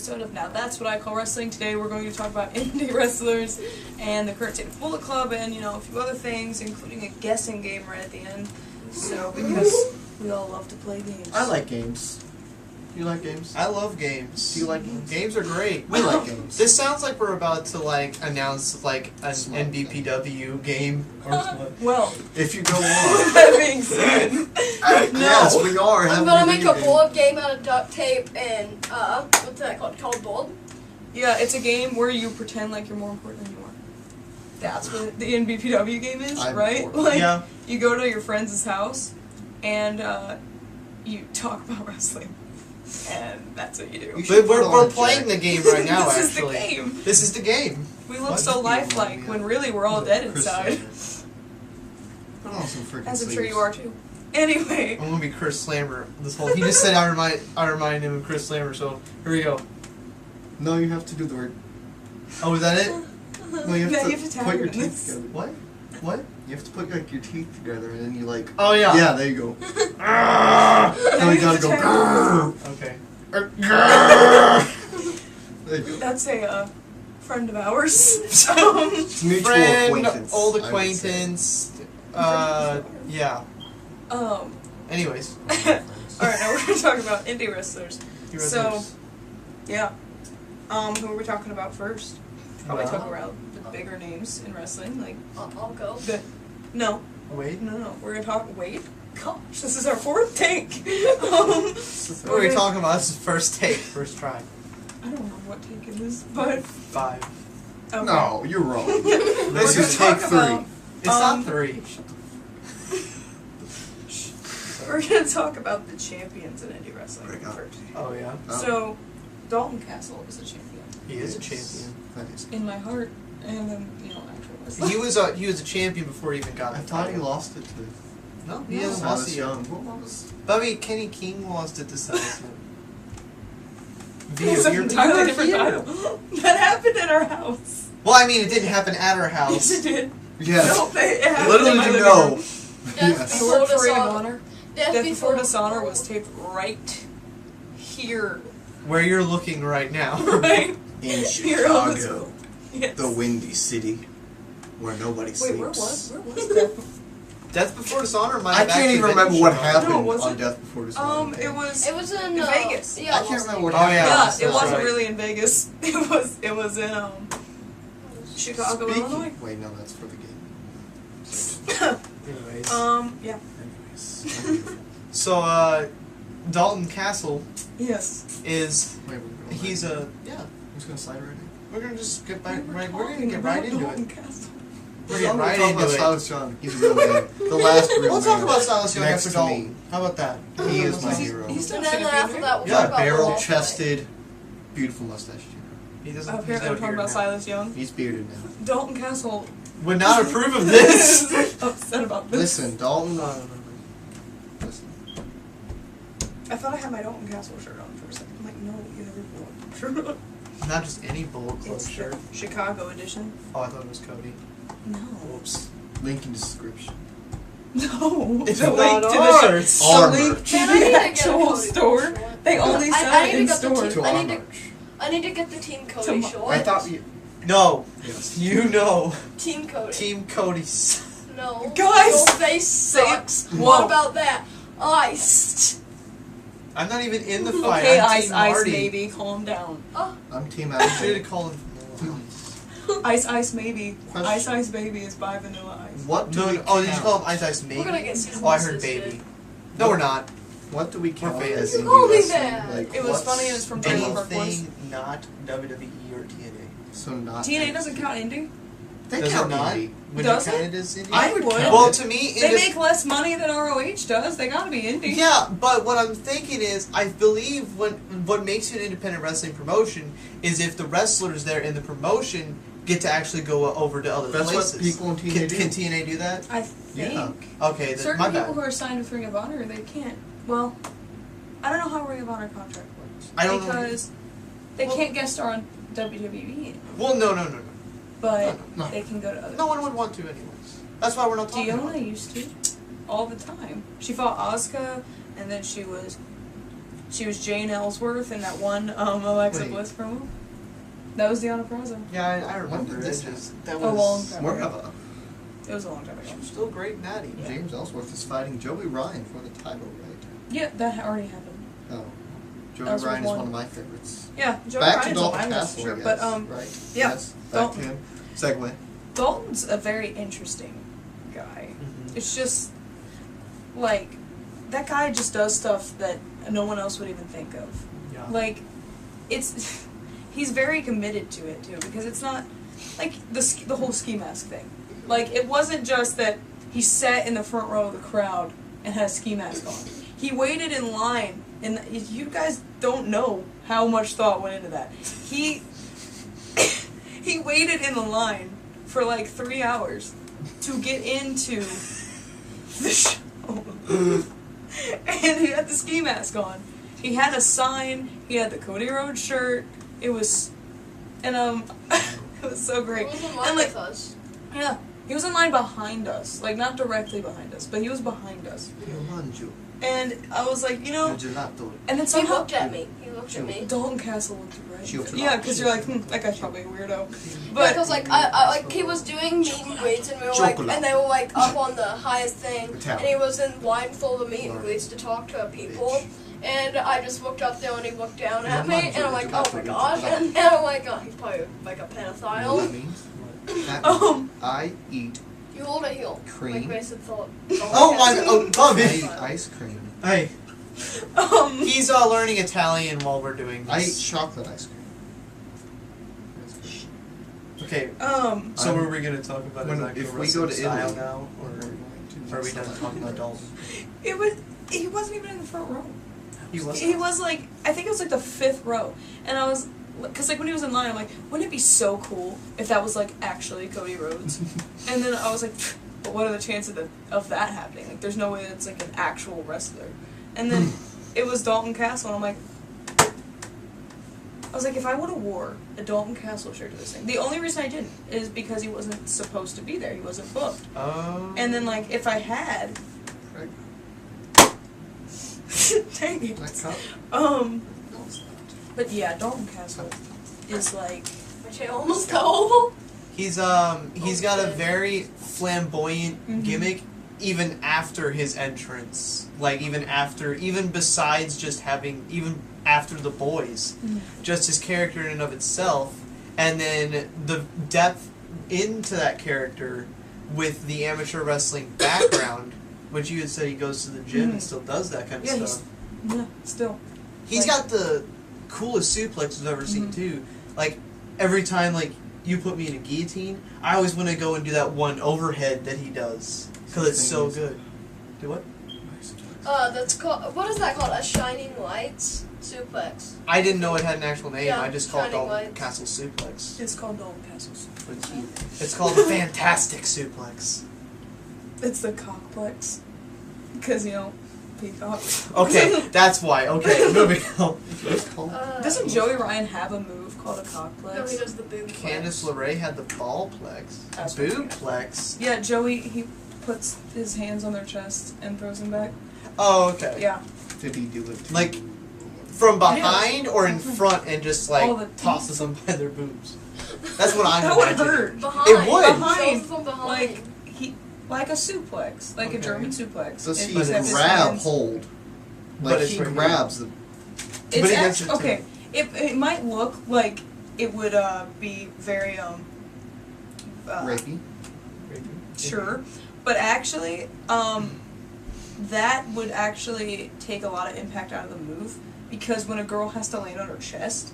episode of Now That's What I Call Wrestling. Today we're going to talk about indie wrestlers and the current state of Bullet Club and, you know, a few other things, including a guessing game right at the end. So, because we all love to play games. I like games. You like games? I love games. Do you like games? Games are great. We like games. This sounds like we're about to announce an NBPW game or something. Well, if you go on. that being said, Yes, we are. I'm gonna make a board game out of duct tape and what's that called? Cardboard. Yeah, it's a game where you pretend like you're more important than you are. That's what the NBPW game is, right? Bored. Like, Yeah. you go to your friend's house and you talk about wrestling. And that's what you do. But we're playing the game right now, This actually. is the game. This is the game. We look so lifelike when really we're all dead inside. Put on some freaking As I'm sure sleeves. you are too. Anyway. I'm gonna be Chris Slammer. He just said I remind him of Chris Slammer, so here we go. No, you have to do the word. Oh, is that it? No, you have to tap put your in teeth this. together. What? What? You have to put your teeth together and then you Oh yeah. Yeah, there you go. Now Now you gotta have to go. tap in. Okay. There you go. That's a friend of ours. Mutual Friend, acquaintance. old I would say. acquaintance. Yeah. Anyways. Alright, now we're gonna talk about indie wrestlers. You So, wrestlers. yeah. Who are we talking about first? Probably Well. talk about the bigger names in wrestling, like I'll go. no, Wait. no. We're gonna talk. Wait, gosh, this is our fourth take. What are we talking about? This is first take, first try. I don't know what take it is, but 5. okay. No, you're wrong. We're This gonna is take talk 3. about- It's not 3. We're gonna talk about the champions in indie wrestling Break up. first. Oh yeah. Oh. So, Dalton Castle is a champion He is a champion. That is. in my heart, and then actual wrestling. He was a champion before he even got the I thought he title. lost it to. No, he No. hasn't lost Silas it yet. Young. What was? But I mean, Kenny King lost it to Silas Young. It's an entirely different here. title. That happened at our house. Well, I mean, it didn't happen at our Yes, house. it did. Yes. No, it happened Little in my did you living know. room. Yes. I worked for Ring of Honor. Death Death Before Dishonor was taped right here. Where you're looking right now. Right In here on this. Chicago, Yes. the Windy City, where nobody Wait, sleeps. where was Death? Death Before Dishonor might I have can't actually even been remember in what Chicago. happened No, was on it? Death Before Dishonor. It was. It was in Vegas. Yeah, I can't remember what Oh, happened. yeah. Yeah, that's it wasn't right. really in Vegas. It was in Chicago, Illinois. Wait, no, that's for the game. Anyways. Yeah. Anyways. So, Dalton Castle Yes. is, Wait, he's a, yeah. Who's gonna slide right in? We're gonna just get back, We were right, we're gonna talking get right about into Dalton it. Castle. We're getting right talk into about it. Silas Young. He's a real man. The last real We'll man. talk about Silas Young Next after to me. Dalton. How about that? He is my He's- hero. he's still And then champion, after right? that, we'll Yeah, talk about Barrel-chested, beautiful mustache. He doesn't, Apparently, he's we're no talking here about now. Silas Young. He's bearded now. Dalton Castle. Would not approve of this. Upset about this. Listen, Dalton. No. Listen. I thought I had my Dalton Castle shirt on for a second. I'm like, no, you have your Bullet shirt on. Not just any Bullet Club It's shirt. the Chicago edition. Oh, I thought it was Cody. No. Whoops. Link in description. No. It's the not link to the ours. the Our link merch. to Man, I need the to get a actual Cody store. shirt. They only sell I it need in to get the store. To I our need to- merch. I need to get the Team Cody Tomorrow. short. I thought you. No. Yes. You know. Team Cody. Team Cody's. No. Guys, Your face say it. sucks. Whoa. What about that? Iced. I'm not even in the fight. Okay, I'm Ice, Team Ice, Marty. maybe. Calm down. Oh, I'm Team I should Ashley. have called him. Ice, Ice, maybe. Question. Ice, Ice, baby is by Vanilla Ice. What do No, we no. Oh, did you count? call him Ice Ice Maybe? we're gonna get season Oh, I heard assisted. Baby. No, we're not. What do we count fans. as You indie called me wrestling? that. Like, It was what's funny, it was from Trailer Park Boys. Anything not WWE or TNA. So not. TNA doesn't count indie. They Does count it not? indie. Would Does you count it? it as indie? I would. Well, to me, it They is. make less money than ROH does. They gotta be indie. Yeah, but what I'm thinking is, I believe what makes you an independent wrestling promotion is if the wrestlers there in the promotion get to actually go over to other That's places. what people in TNA do. Can TNA do that? I think. Yeah. Okay, then Certain my people bad. who are signed with Ring of Honor, they can't. Well, I don't know how Ring of Honor contract works. I don't know. Because they can't guest star on WWE, Well, no. but No. they can go to other. No one would want to anyways. That's why we're not talking about Diona it. used to, all the time. She fought Asuka, and then she was She was Jane Ellsworth in that one Alexa Wait. Bliss promo. That was Deanna Prazo. Yeah, I When remember. did this It happen? just That A long was time more ago. of a. It was a long time ago. still great natty. Yeah. James Ellsworth is fighting Joey Ryan for the title, right? Yeah, that already happened. Oh. Joey Ellsworth Ryan is won. one of my favorites. Yeah, Joey Back to Ryan's on Dalton my list for Castle, sure. yes, But right? yeah, Yes, back Dalton. to him. Segue. Dalton's a very interesting guy. Mhm. It's just like that guy just does stuff that no one else would even think of. Yeah. Like it's he's very committed to it too, because it's not like the whole ski mask thing. Like it wasn't just that he sat in the front row of the crowd and had a ski mask on. He waited in line, and you guys don't know how much thought went into that. He he waited in the line for like 3 hours to get into the show. And he had the ski mask on. He had a sign, he had the Cody Rhodes shirt. It was and it was so great. He was in And line like with us. yeah, he was in line behind us. Like not directly behind us, but he was behind us. Manju. And I was like, you know, Gelato. and then He somehow looked at me. He looked at me. Dalton Castle looked right. Chocolate. Yeah, because you're like, that guy's probably a weirdo. But But because like I like he was doing meet and greets and we were like Chocolate. and they were like up on the highest thing Italian. and he was in line full of meet and greets to talk to people and I just looked up there and he looked down at me and I'm like, oh my gosh, and then I'm like, oh, he's probably like a You know what pedophile. that means? That means I eat You hold a heel. Cream. Like Mason thought. Oh my! Oh, love I it. eat ice cream. Hey, he's learning Italian while we're doing I eat this. chocolate ice cream. Okay, um, so I'm- were we gonna talk about his when- actual if we wrestling go to style Italy, now, or are we done talking about Dalton? it was he wasn't even in the front row. He was. He was like, I think it was like the 5th row, and I was, because like when he was in line, I'm like, wouldn't it be so cool if that was like actually Cody Rhodes? And then I was like, but what are the chances of that happening? Like, there's no way that's like an actual wrestler. And then it was Dalton Castle, and I'm like, I was like, if I would have wore a Dalton Castle shirt to this thing, the only reason I didn't is because he wasn't supposed to be there. He wasn't booked. And then like if I had, Right. dang it. That cup? Um, No, it's not. but yeah, Dalton Castle is like. My tail almost fell. He's got a very flamboyant Mhm. gimmick even after his entrance. Like even besides just having even after the boys. Just his character in and of itself, and then the depth into that character with the amateur wrestling background, which you had said he goes to the gym and still does that kind of Yeah, stuff. Yeah, still. He's like- got the coolest suplex I've ever seen Mhm. too. Like every time like you put me in a guillotine, I always want to go and do that one overhead that he does because it's so good. Do what? That's called, what is that called? A shining lights suplex. I didn't know it had an actual name. Yeah, I just called it Shining Dalton Lights. Castle Suplex. It's called Dalton Castles. It's called a fantastic suplex. It's the cockplex. Because, you know, peacock. Okay, that's why. Okay, moving on. It's called. Doesn't Joey Ryan have a move called a cockplex? No, he does the boob Candice flex. LeRae had the ballplex. That's what I'm Boobplex. Yeah, Joey, he puts his hands on their chest and throws them back. Oh, okay. Yeah. Did he do it? too? Like from behind or in front and just All the like tosses them by their boobs. That's what I'm That would imagining. hurt. Behind. It would. Behind. From behind. Like a suplex. Like Okay. a German suplex. Does And he he's got his grab hands- hold? But Like it's he right here. grabs the. But It's he gets actually, it too. okay. It might look like it would be very Rapey. sure, but actually that would actually take a lot of impact out of the move, because when a girl has to land on her chest,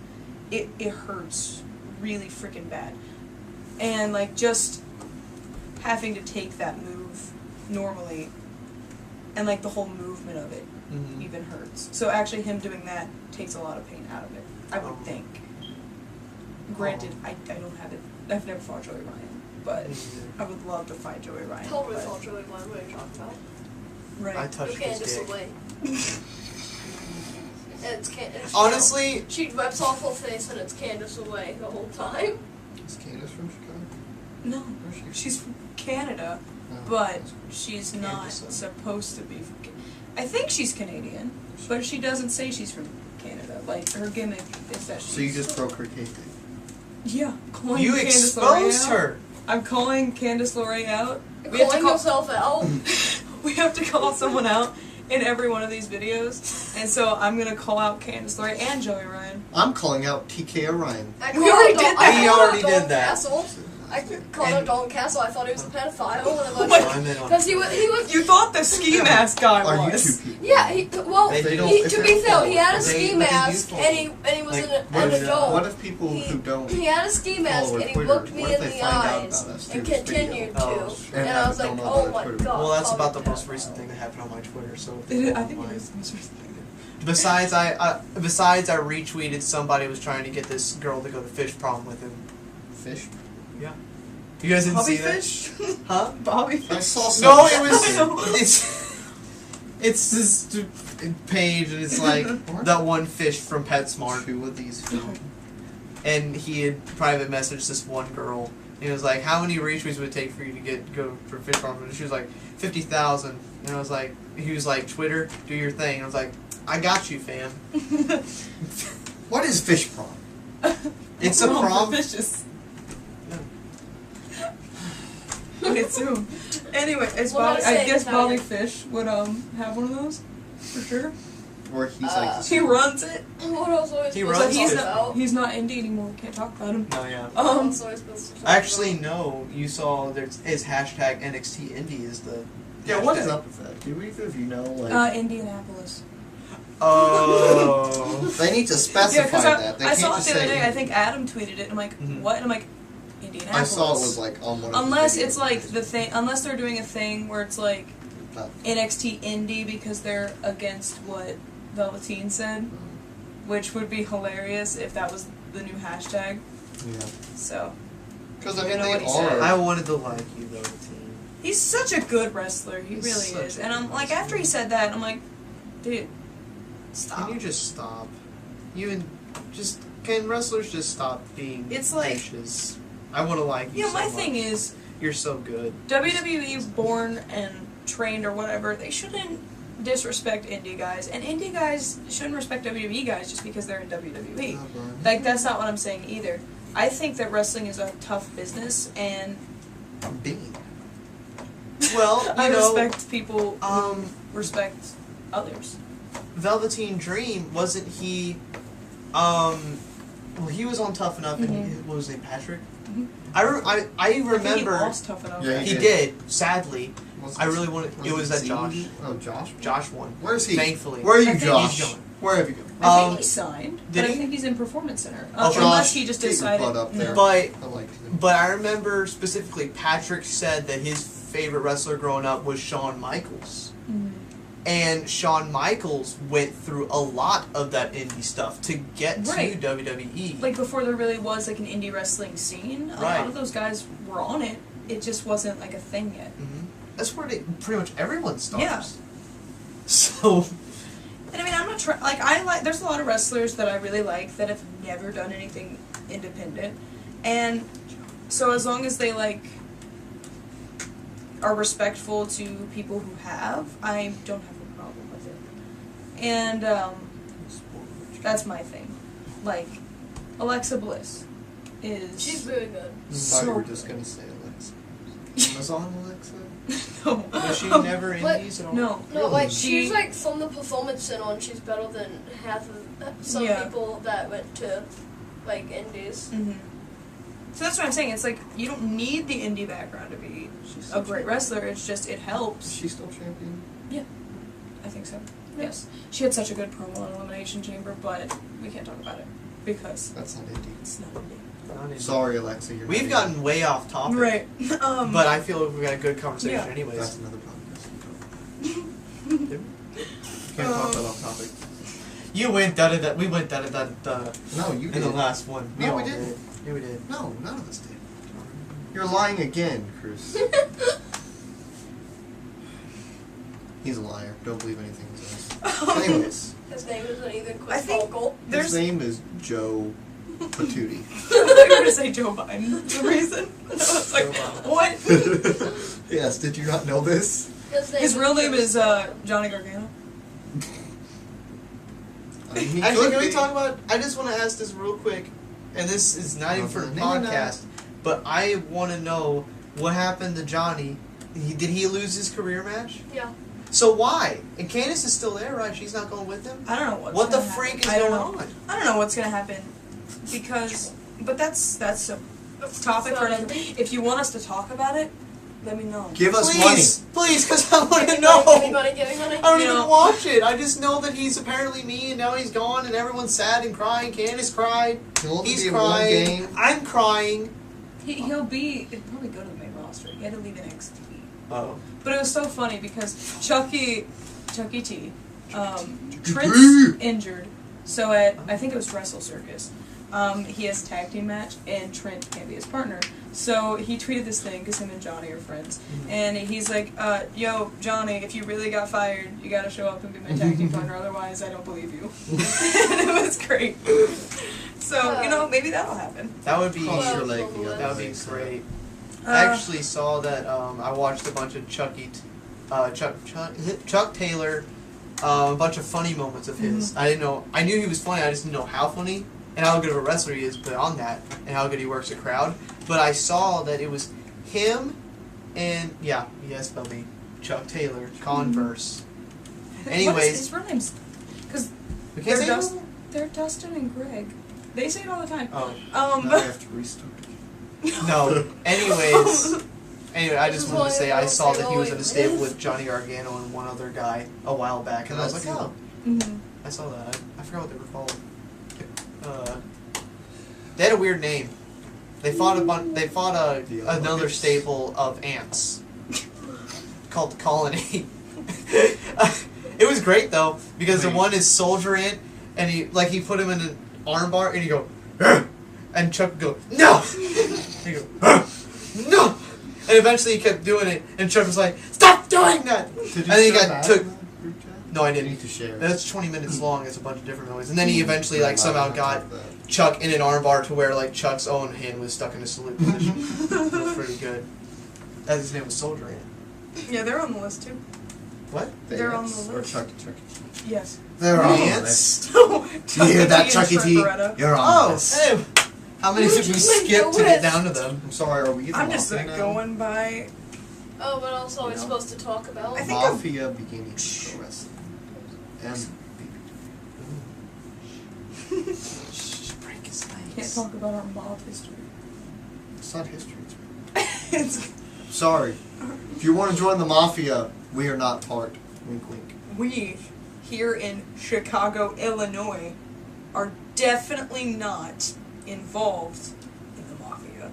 it hurts really freaking bad, and like just having to take that move normally, and like the whole movement of it Mhm. even hurts. So actually him doing that takes a lot of pain out of it, I would Oh. think. Granted, I don't have it, I've never fought Joey Ryan, but I would love to fight Joey Ryan. Totally but- felt really blind. What are you talking about? Right. I touched Okay, his just dick. away. It's Candace. Honestly, She rips off her face and it's Candace away the whole time. Is Candace from Chicago? No, Where's she? she's from Canada, Oh, but that's- she's not Candace. supposed to be from I think she's Canadian, but she doesn't say she's from Canada. Like, her gimmick is that she's... So you just broke her cake. Yeah. calling You Candice exposed LeRae out. her. I'm calling Candice LeRae out. You're We have to calling yourself out. We have to call someone out in every one of these videos, and so I'm gonna call out Candice LeRae and Joey Ryan. I'm calling out TK Orion. I We called already out did Don- that. I We called out already Don did that. Castle. I called out And- Don Castle. I thought he was a pedophile. Oh my God. Because he was. You thought the ski mask guy Are you was. two people? Yeah, well, They don't- if to they be don't fair, follow he had a it, ski they mask, do and he was Like, an What if, adult. what if people He- who don't He had a ski mask, follow and our he Twitter, looked me what in if they the find out eyes about us and through this video? continued Oh, to. And I have was it like, don't know oh about my Twitter. god. Well, that's probably about the most pedophile. recent thing that happened on my Twitter. So I think it is the most recent thing. Besides, I retweeted somebody was trying to get this girl to go to Fish Prom with him. Fish? Yeah. You guys didn't Bobby see that? Fish? Huh? Bobby I Fish? saw No, something. it was. It's this page, and it's like that one fish from PetSmart, Two of these films. and he had private messaged this one girl. And he was like, "How many retweets would it take for you to go for Fish Prom?" And she was like, 50,000. And I was like, he was like, "Twitter, do your thing." And I was like, "I got you, fam." What is fish prom? It's a Oh, prom. for fishes. Okay, soon. Anyway, it's Well, Bobby. let's say I guess Italian. Bobby Fish would have one of those for sure. Where he's like, He runs it. What else are we He supposed runs to But talk he's about? not indie anymore. We can't talk about him. No, yeah. What else are we supposed to talk Actually, about? no. You saw there's is hashtag NXT Indie is the. yeah, what is hashtag. up with that? Do either of you know, like, Indianapolis. Oh. they need to Yeah, specify because that. They I can't saw it just the other say, day. I think Adam tweeted it. I'm like, Mhm. what? And I'm like, I Indianapolis. saw it was like on one of Unless the it's like the thing. Unless they're doing a thing where it's like Oh. NXT Indie because they're against what Velveteen said, which would be hilarious if that was the new hashtag. Yeah. So Because I You mean, know they what he said. are. I wanted to like you though, team. he's such a good wrestler. He He's really such is. a And good I'm like, wrestler. after he said that, I'm like, dude, stop. Can you just stop? Can wrestlers just stop being It's like- bitches? I want to like you. Yeah, so my much. thing is, You're so good. WWE born and trained or whatever, they shouldn't disrespect indie guys, and indie guys shouldn't respect WWE guys just because they're in WWE. Oh, Brian. Like, that's not what I'm saying either. I think that wrestling is a tough business, and I'm being. Well, you I know, respect people who um, respect others. Velveteen Dream wasn't he? Well, he was on Tough Enough, and he, what was his name? Patrick. Mhm. I I think he remember. lost Tough Enough. Yeah, right? He did. Sadly, What's I his- really wanted. It was that Z? Josh. Oh, Josh. Josh won. Where's he? Thankfully. Where are you, I think Josh? he's gone. Where have you gone? I think Um, he signed, did but I he? think he's in Performance Center. Oh, Unless Josh, he just get your decided. butt up there. No. But I like him. But I remember specifically Patrick said that his favorite wrestler growing up was Shawn Michaels. Mhm. And Shawn Michaels went through a lot of that indie stuff to get Right. to WWE. Like, before there really was, like, an indie wrestling scene, a Right. lot of those guys were on it. It just wasn't, like, a thing yet. Mhm. That's where pretty much everyone starts. Yeah. So, And I mean, I'm not trying. Like, there's a lot of wrestlers that I really like that have never done anything independent, and so as long as they like are respectful to people who have, I don't have a problem with it. And that's my thing. Like, Alexa Bliss is. She's really good. I thought so you were just gonna say Alexa. Amazon Alexa? no. was she never But- indies at all? No. No, like She- she's like from the Performance Center, and she's better than half of some Yeah. people that went to like indies. Mm-hmm. So that's what I'm saying. It's like you don't need the indie background to be She's a still great wrestler. It's just it Is helps. she still champion? I think so. Yes. She had such a good promo on Elimination Chamber, but we can't talk about it because That's not indie. it's not indie. Not indie. Sorry, Alexa. You're We've not gotten way off topic. Right. But I feel like we got a good conversation Yeah. indie. anyways. That's another podcast. Can't talk about off topic. You went da-da-da. We went da-da-da-da. No, you In did. the last one. No, all we didn't. did. Yeah, we did. No, none of us did. You're lying again, Cruz. He's a liar. Don't believe anything he says. Anyways, His name isn't even I Chris think- Vocal. his name is Joe Patootie. I thought you were gonna say Joe Biden for some reason. I was like, Joe Biden. what? Yes, did you not know this? His His real name Chris is Vocal. Johnny Gargano. I mean, he Actually, could can we be. talk about? I just want to ask this real quick, and this is not even for the No, no, no. podcast, but I want to know what happened to Johnny. Did he lose his career match? Yeah. So why? And Candace is still there, right? She's not going with him. I don't know what's What the gonna freak is happen. going on? I don't know what's gonna happen because, but that's a topic for another. If you want us to talk about it, let me know. Give us Please, because I want to Give me know. money, give me money. I don't You even know. watch it. I just know that he's apparently me, and now he's gone, and everyone's sad and crying. Candace cried. He'll only He's be in one crying. game. I'm crying. He'll probably go to the main roster. He had to leave NXT. Oh. But it was so funny because Chucky T, T. Trent's injured. So I think it was Wrestle Circus, he has a tag team match and Trent can't be his partner. So he tweeted this thing because him and Johnny are friends. And he's like, yo, Johnny, if you really got fired, you gotta show up and be my tag team partner, otherwise I don't believe you. And it was great. So, maybe that'll happen. That would be. Cross your leg the That other would be way, so. great. I actually saw that. I watched a bunch of Chuck Taylor, a bunch of funny moments of his. I didn't know. I knew he was funny. I just didn't know how funny and how good of a wrestler he is. But on that, and how good he works a crowd. But I saw that it was him, and spelled Chuck Taylor, Converse. Anyways, his real name's because we can't say they're Dustin and Greg. They say it all the time. Oh Now we have to restart. no. Anyways. Anyway, I just This is wanted to why say I I don't saw say that he was in a always. stable with Johnny Gargano and one other guy a while back, and I was like, oh, I saw that. I forgot what they were called. They had a weird name. They fought another stable of ants called the Colony. It was great though because the one is Soldier Ant, and he put him in an armbar, and he go, "Argh!" and Chuck would go, no, and he go, "Argh! No." And eventually he kept doing it, and Chuck was like, "Stop doing that!" Did you And then he share got that took. in the group chat? No, I You didn't. need to share. That's 20 minutes long. It's a bunch of different noises, and then he eventually Yeah, somehow I got like that. Chuck in an armbar to where Chuck's own hand was stuck in a salute position. It was pretty good. That his name was Soldier Ant. Yeah, they're on the list too. What? They're on Ants the or list. Chucky. Yes. They're on the Ants? list. So, Do you hear that, Chucky Chucky T T? and Trent Beretta. You're on the Oh, list. hey. How many You did we just made skip the to get list. down to them? I'm sorry, are we getting I'm just Mafia now? going by. Oh, what else are we You know? supposed to talk about? I think Mafia beginning pro wrestling. Break his legs. Can't talk about our mob history. It's not history. It's It's, sorry. If you want to join the Mafia, we are not part. Wink, wink. we here in Chicago, Illinois, are definitely not involved in the mafia.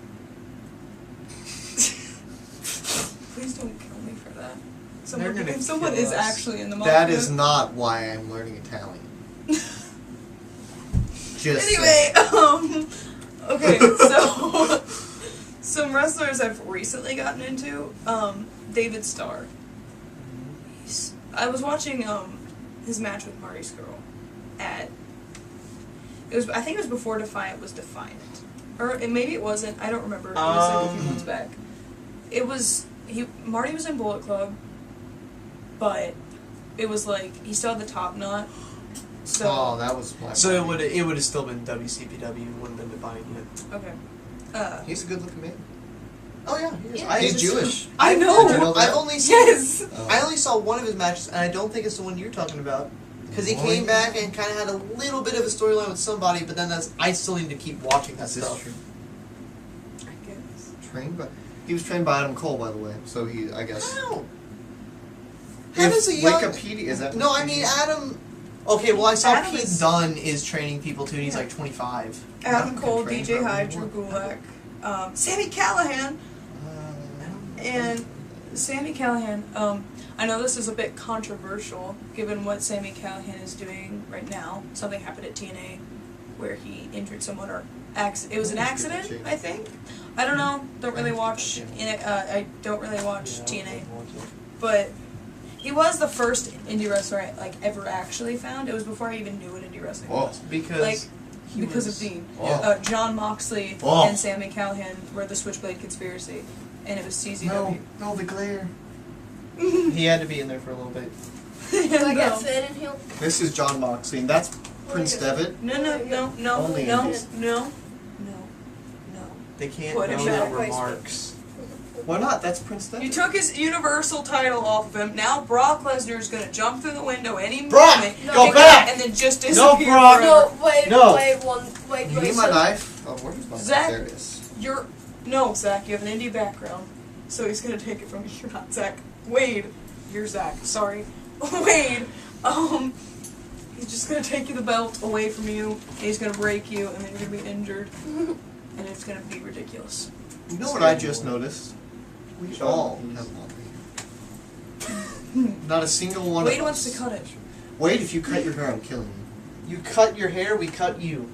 Please don't kill me for that. They're gonna If someone kill is us. actually in the mafia. That is not why I'm learning Italian. Just Anyway, okay, so some wrestlers I've recently gotten into, David Starr. I was watching his match with Marty Skrull at I think it was before Defiant was Defiant, or maybe it wasn't. I don't remember. It was like a few months back. It was Marty was in Bullet Club, but it was like he still had the top knot. So Oh, that was my So it buddy. would have still been WCPW. It wouldn't have been Defiant yet. okay. He's a good looking man. Oh yeah, he is. Yeah. He's Jewish. I Did you know. know that? I've only seen. Yes. I only saw one of his matches, and I don't think it's the one you're talking about. Because he came back and kind of had a little bit of a storyline with somebody, but then I still need to keep watching that Is this stuff. true? I guess. Trained by. He was trained by Adam Cole, by the way. So he, I guess. How? How If does a young... Wikipedia is that? No, I mean Adam. Okay, well I saw Adam Pete is- Dunne is training people too, and he's Yeah. like 25. Adam Yeah, Cole, trained DJ by Hyde, Drew anyone. Gulak, Sammy Callahan, and Sammy Callahan. I know this is a bit controversial given what Sammy Callahan is doing right now. Something happened at TNA where he injured someone, or it was an accident, I think. I don't know. Don't really watch. I don't really watch TNA, but he was the first indie wrestler I ever actually found. It was before I even knew what indie wrestling Oh. was. Because Like, he because was- of Dean. Oh. John Moxley Oh. and Sammy Callahan were the Switchblade Conspiracy, and it was CZW. No, the glare. he had to be in there for a little bit. Did I No. get Finn in here? This is John Moxley, and that's Prince Devitt? No, no, no, no, Only no, Indies. no, no. They can't Put him know back. the remarks. Why not? That's Prince Devitt. You took his Universal title off of him. Now Brock Lesnar is going to jump through the window any Brock, moment. go pick back! up, and then just No, disappear Brock! forever. No, wait, No. wait, You need my knife? Oh, where's my knife? Zach. There it is. No, Zach, you have an indie background. So he's going to take it from you. You're not Zach. Wade. You're Zach. Sorry. Wade. He's just going to take the belt away from you, and he's going to break you, and then you're going to be injured. And it's going to be ridiculous. You know what I just noticed? We all have long hair. Not a single one Wade of wants us. to cut it. Wade, if you cut your hair, I'm killing you. You cut your hair, we cut you.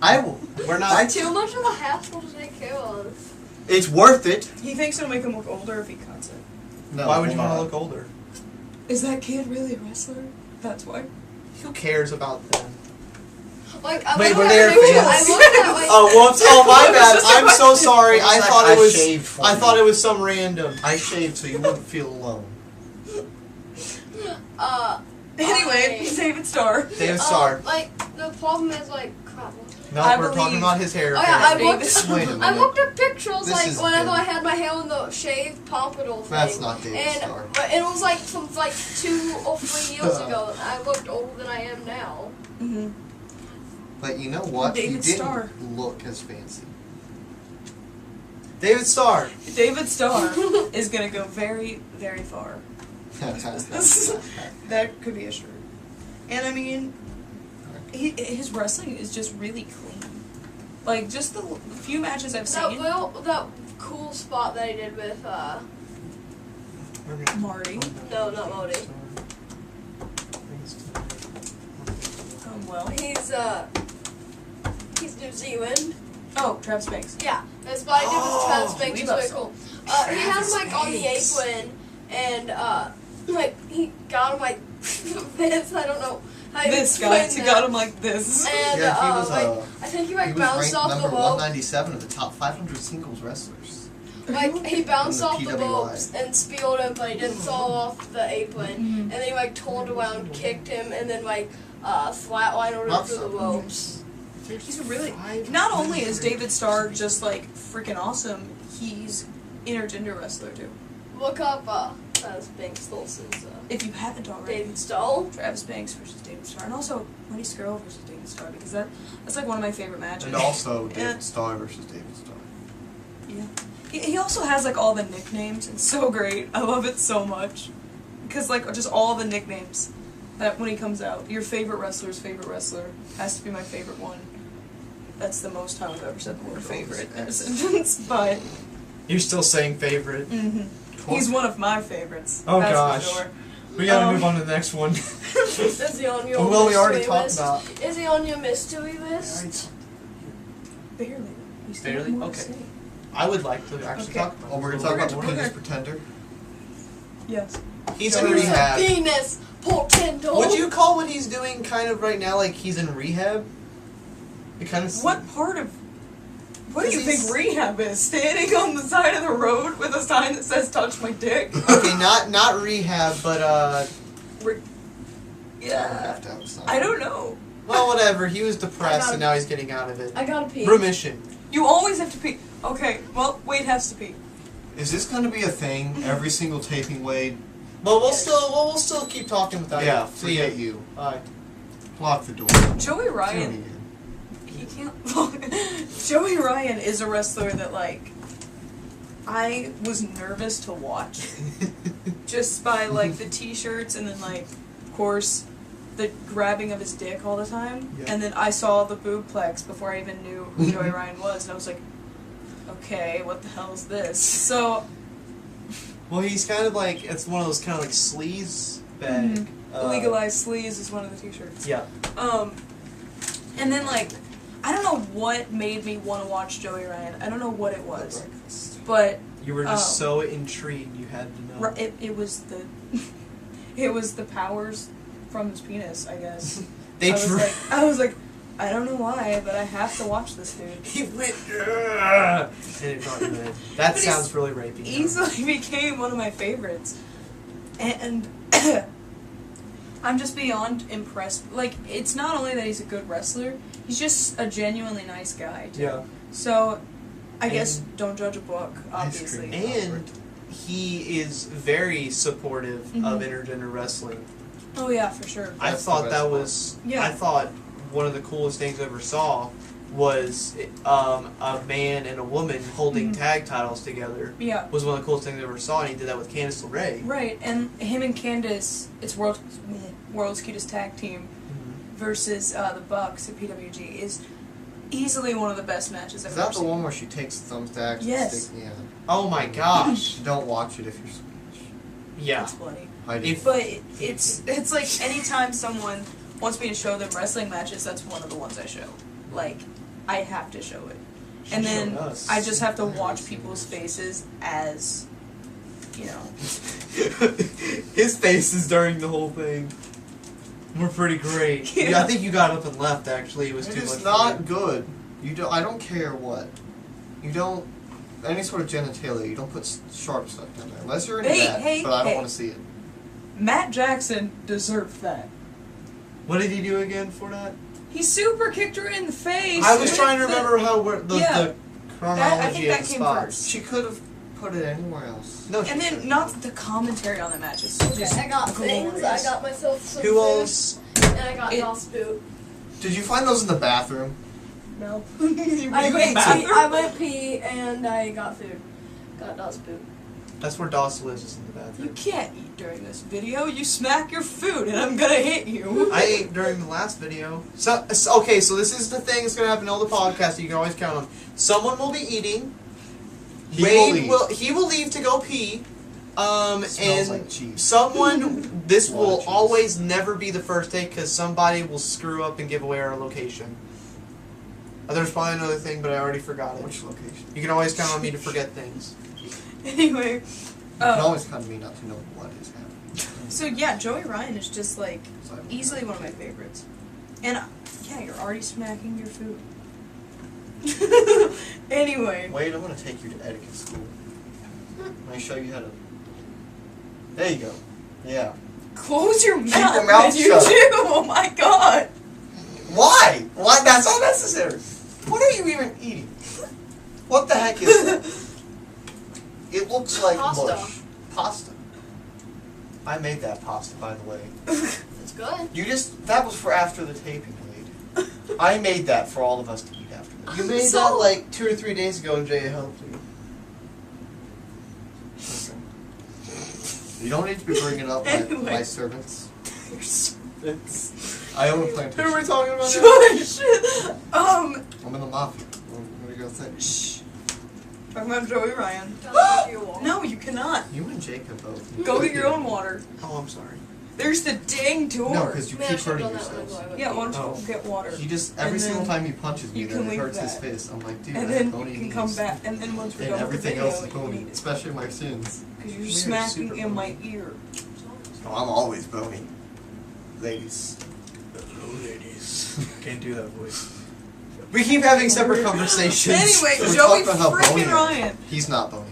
I will. We're not. Too much of a hassle to take care of. It's worth it. He thinks it'll make him look older if he cuts it. No. Why would you hold want to on. look older? Is that kid really a wrestler? That's why. Who cares about them? Like, I Wait, looked were at they the picture, fans? I looked at like, Oh, whoops! Oh, my bad. I'm so sorry. I It's thought like it was. shaved for I you. thought it was some random. I shaved so you wouldn't feel alone. Anyway, David Starr. David Starr. Like, the problem is, like, crap. No, I we're talking believe- about his hair. Oh yeah, I David looked. Starr. Wait a I minute. looked at pictures This like isn't whenever good. I had my hair in the shaved pompadour thing. That's not David and Starr. but it was like from like 2 or 3 years ago, and I looked older than I am now. Mm-hmm. But you know what? David you didn't Starr. look as fancy. David Starr. David Starr is gonna go very, very far. That could be a shirt. And I mean, his wrestling is just really clean. Like just the few matches I've seen. That cool spot that he did with Marty. no, not Modi. Well. He's New Zealand. Oh, Travis Banks. Yeah, the spot he did with Travis Banks we was love really cool. He had him like on the Banks. apron, and like he got him like this. I don't know how you This guy, explain he got that. him like this. And Yeah, he was, like I think he like He was bounced ranked off the number rope. 197 of the top 500 singles wrestlers. Like he bounced In the off the PWI. ropes and speared him, but he didn't fall off the apron. Mhm. And then he like turned around, kicked him, and then like flatlined him Not through the so. ropes. He's really. Not only is David Starr just like freaking awesome, he's intergender wrestler too. Look up Travis Banks Stolzen's If you haven't already. David Stoll. Travis Banks versus David Starr, and also Wendy Skrull versus David Starr, because that's like one of my favorite matches. And also Yeah. David Starr versus David Starr. Yeah. He also has like all the nicknames. It's so great. I love it so much. Because like just all the nicknames that when he comes out. Your favorite wrestler's favorite wrestler has to be my favorite one. That's the most time I've ever said the word favorite in a sentence, but You're still saying favorite. he's one of my favorites. Oh, that's gosh. For sure. We gotta move on to the next one. Is he on your Well, we already mystery talked list? about. Is he on your mystery list? Barely. We still Barely? have more to Okay. say. I would like to actually Okay. talk about. Oh, we're it. gonna talk about the We're Penis gonna- Pretender. Yes. He's So in he's a rehab. Venus Portendo. Would you call what he's doing kind of right now like he's in rehab? It kind of. What part of... What do you Because think rehab is? Standing on the side of the road with a sign that says "Touch my dick"? Okay, not rehab, but Yeah. Left outside. I don't know. well, whatever. He was depressed got- and now he's getting out of it. I gotta pee. Remission. You always have to pee. Okay, well, Wade has to pee. Is this gonna be a thing? Every single taping, Wade? Well, we'll still keep talking without Yeah, you. See ya. forget you. Bye. Lock the door. Joey Turn me Ryan, in. he can't. Joey Ryan is a wrestler that, like, I was nervous to watch. Just by, like, the t-shirts and then, like, of course, the grabbing of his dick all the time. Yeah. And then I saw the boobplex before I even knew who Joey Ryan was. And I was like, okay, what the hell is this? So, Well, he's kind of like it's one of those kind of like sleaze bag. Legalized Sleaze is one of the t-shirts. Yeah. And then, like, I don't know what made me want to watch Joey Ryan. I don't know what it was. Breakfast. But You were just Oh. so intrigued you had to know. it was the it was the powers from his penis, I guess. They I was like, I don't know why, but I have to watch this dude. He went. "Ugh," and it brought you in. That But sounds he's really rapey. Easily became one of my favorites, and I'm just beyond impressed. Like, it's not only that he's a good wrestler, he's just a genuinely nice guy, too. Yeah. So, I And- guess don't judge a book, obviously. And he is very supportive of intergender wrestling. Oh, yeah, for sure. I That's thought the that best was. Yeah. I thought one of the coolest things I ever saw was a man and a woman holding tag titles together. Yeah. Was one of the coolest things I ever saw, and he did that with Candice LeRae. Right, and him and Candace, it's world's cutest tag team versus the Bucks at PWG is easily one of the best matches I've Is ever that the seen. one where she takes the thumbtacks? Yes. And yeah. Oh my gosh! Don't watch it if you're Swedish. Yeah. It's funny. Hide it. If- But it's like anytime someone wants me to show them wrestling matches, that's one of the ones I show. Like, I have to show it. And then showed us. I just have to watch people's faces as, you know. His faces during the whole thing were pretty great. Yeah. Yeah, I think you got up and left. Actually, it was It too is much. not for you. good. You don't. I don't care what. You don't. Any sort of genitalia. You don't put sharp stuff down there unless you're into Hey, that. hey, but I don't hey. want to see it. Matt Jackson deserved that. What did he do again for that? He super kicked her in the face. I was trying to remember how the Yeah. chronology I think that of the came spots. first. She could have put it anywhere else. No, she And then shouldn't. not the commentary on the match is Okay, just I got things. I glorious. got myself some Who food, else? and I got It- Doss boot. Did you find those in the bathroom? No. I You went ate pee. bathroom? I went pee, and I got food. Got Doss boot. That's where Doss lives, is in the You bathroom. can't eat during this video. You smack your food, and I'm gonna hit you. I ate during the last video. So okay, so this is the thing that's gonna happen in all the podcasts that you can always count on. Someone will be eating. He will Wade leave. he will leave to go pee. Smells And like cheese. someone, this A lot of will cheese. always never be the first take because somebody will screw up and give away our location. There's probably another thing, but I already forgot it. Which location? You can always count on me to forget things. Anyway, You can always count on me not to know what is happening. so yeah, Joey Ryan is just like So I'm- easily one of my favorites. And yeah, you're already smacking your food. Anyway, Wait, I'm gonna take you to etiquette school. I'm gonna show you how to. There you go. Yeah. close your mouth. your mouth when you shut. do. Oh my god. Why? Why? That's unnecessary. What are you even eating? What the heck is that? It looks like Pasta. mush. Pasta. I made that pasta, by the way. It's good. You just, that was for after the taping, Wade. I made that for all of us to eat after this. You made So- that like 2 or 3 days ago and Jay helped you. Listen. You don't need to be bringing up my, Anyway. my servants. Your servants. I own a Who are we plantation. talking about now? Shush. I'm in the mafia. What are you gonna think? Shh. Talking about Joey Ryan. Down to your wall. No, you cannot. You and Jacob both. Go get your own water. Oh, I'm sorry. There's the dang door. No, because you Man, I keep should've hurting done that when I yourselves. go. Yeah, why don't you Oh. go get water? He just, And every single then time he punches me, you then can it leave hurts his that. fist. I'm like, dude, I And have then bony you can knees. come back, and then once we're And done with the everything video, else is you can bony, eat it. especially my sins. Because you're We are smacking super in my bony. ear. Oh, I'm always bony. Ladies. Hello, ladies. Can't do that voice. We keep having separate conversations. Anyway, We're Joey talking about how bony freaking he is. Ryan. He's not bony.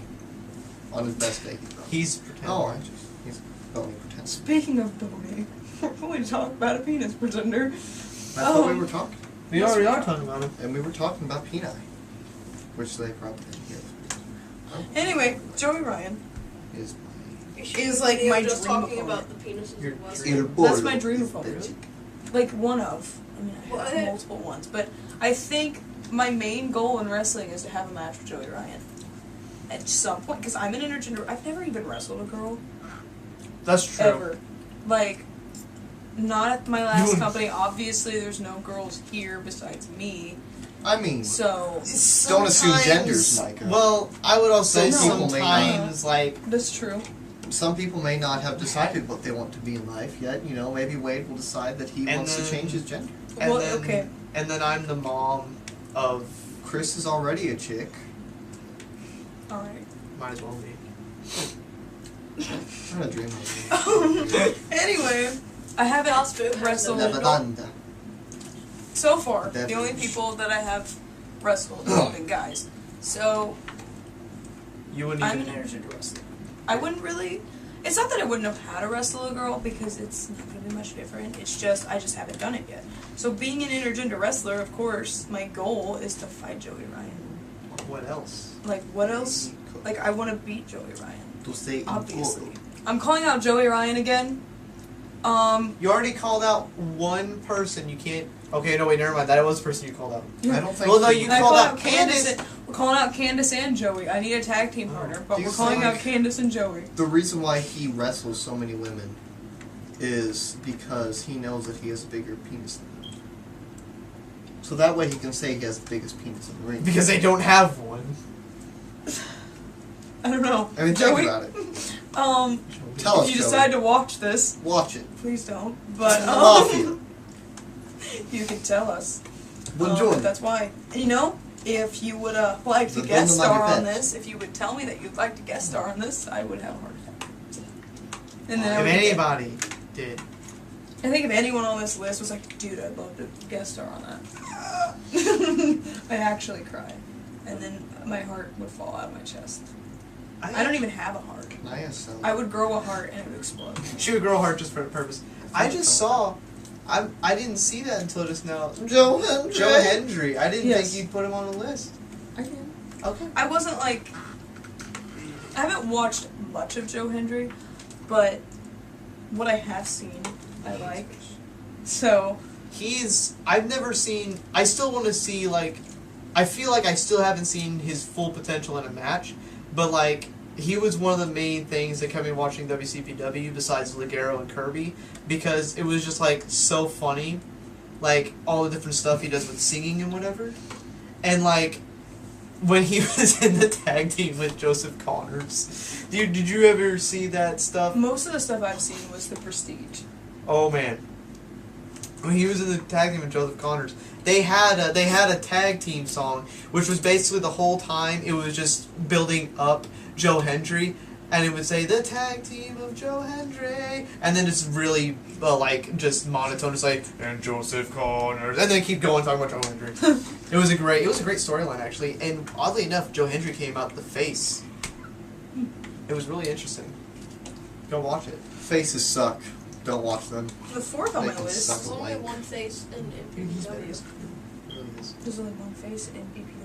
On his best day, he's bony. He's pretending. Oh, I just, he's bony pretending. Speaking of bony, we're going to talk about a penis pretender. That's what we were talking. We already are talking about him. And we were talking about peni. Which they probably didn't hear. Oh, Anyway, Joey Ryan is is like Video my just dream talking opponent. about the penises Your of West. dream- That's my dream opponent. Bitch. Like one of. I mean, I have What? multiple ones, but I think my main goal in wrestling is to have a match with Joey Ryan at some point. Because I'm an intergender. I've never even wrestled a girl That's true. ever. Like, not at my last You- company. Obviously, there's no girls here besides me. I mean, So don't assume Sometimes- genders, Micah. Well, I would also say Some people may sometimes, like, that's true. some people may not have decided what they want to be in life yet. You know, maybe Wade will decide that he And wants to then- change his gender. and Well, then, okay. and then I'm the mom of. Chris is already a chick. All right. Might as well be. I'm gonna dream of it. Anyway, I haven't Doss boot has wrestled no Never done that. so far. That The only bitch. people that I have wrestled have been guys. So You wouldn't I'm even. an intergender wrestler. I wouldn't really. It's not that I wouldn't know how to wrestle a girl, because it's not going to be much different. It's just, I just haven't done it yet. So being an intergender wrestler, of course, my goal is to fight Joey Ryan. What else? Like, what else? Like, I want to beat Joey Ryan. To say Obviously. I'm calling out Joey Ryan again. You already called out one person. You can't. Okay, no, wait, never mind. That was the person you called out. I don't think. Well, no, you I called called out Candace. We're calling out Candace and Joey. I need a tag team partner, but Do you we're calling out think- Candace and Joey. The reason why he wrestles so many women is because he knows that he has a bigger penis than them. So that way he can say he has the biggest penis in the ring. Because they don't have one. I don't know. I mean, Joey, think about it. Tell us, if you Joey. decide to watch this, Watch it. please don't. But Mafia. you can tell us. We'll join. That's why. You know, if you would like to The guest bundle star of on pets. this, if you would tell me that you'd like to guest star on this, I would have a heart attack. And then I If would anybody did. I think if anyone on this list was like, dude, I'd love to guest star on that, I'd actually cry. And then my heart would fall out of my chest. I don't even have a heart. I would grow a heart and it would explode. She would grow a heart just for a purpose. I just saw. I didn't see that until just now. Joe Hendry. Joe Hendry. I didn't Yes. think you'd put him on the list. I can. Okay. I wasn't like. I haven't watched much of Joe Hendry, but what I have seen, I like. So. I've never seen. I still want to see, like. I feel like I still haven't seen his full potential in a match, but, like. He was one of the main things that kept me watching WCPW besides Ligero and Kirby, because it was just like so funny, like all the different stuff he does with singing and whatever, and like when he was in the tag team with Joseph Connors. Did you ever see that stuff? Most of the stuff I've seen was the Prestige. Oh man, when he was in the tag team with Joseph Connors, they had a tag team song, which was basically the whole time it was just building up Joe Hendry, and it would say the tag team of Joe Hendry, and then it's really like just monotone. It's like and Joseph Connors, and then keep going talking about Joe Hendry. It was a great storyline actually, and oddly enough, Joe Hendry came out the face. It was really interesting. Go watch it. Faces suck. Don't watch them. The fourth on They my can list. suck There's only one face in PPW. It really is. There's only one face in BPW.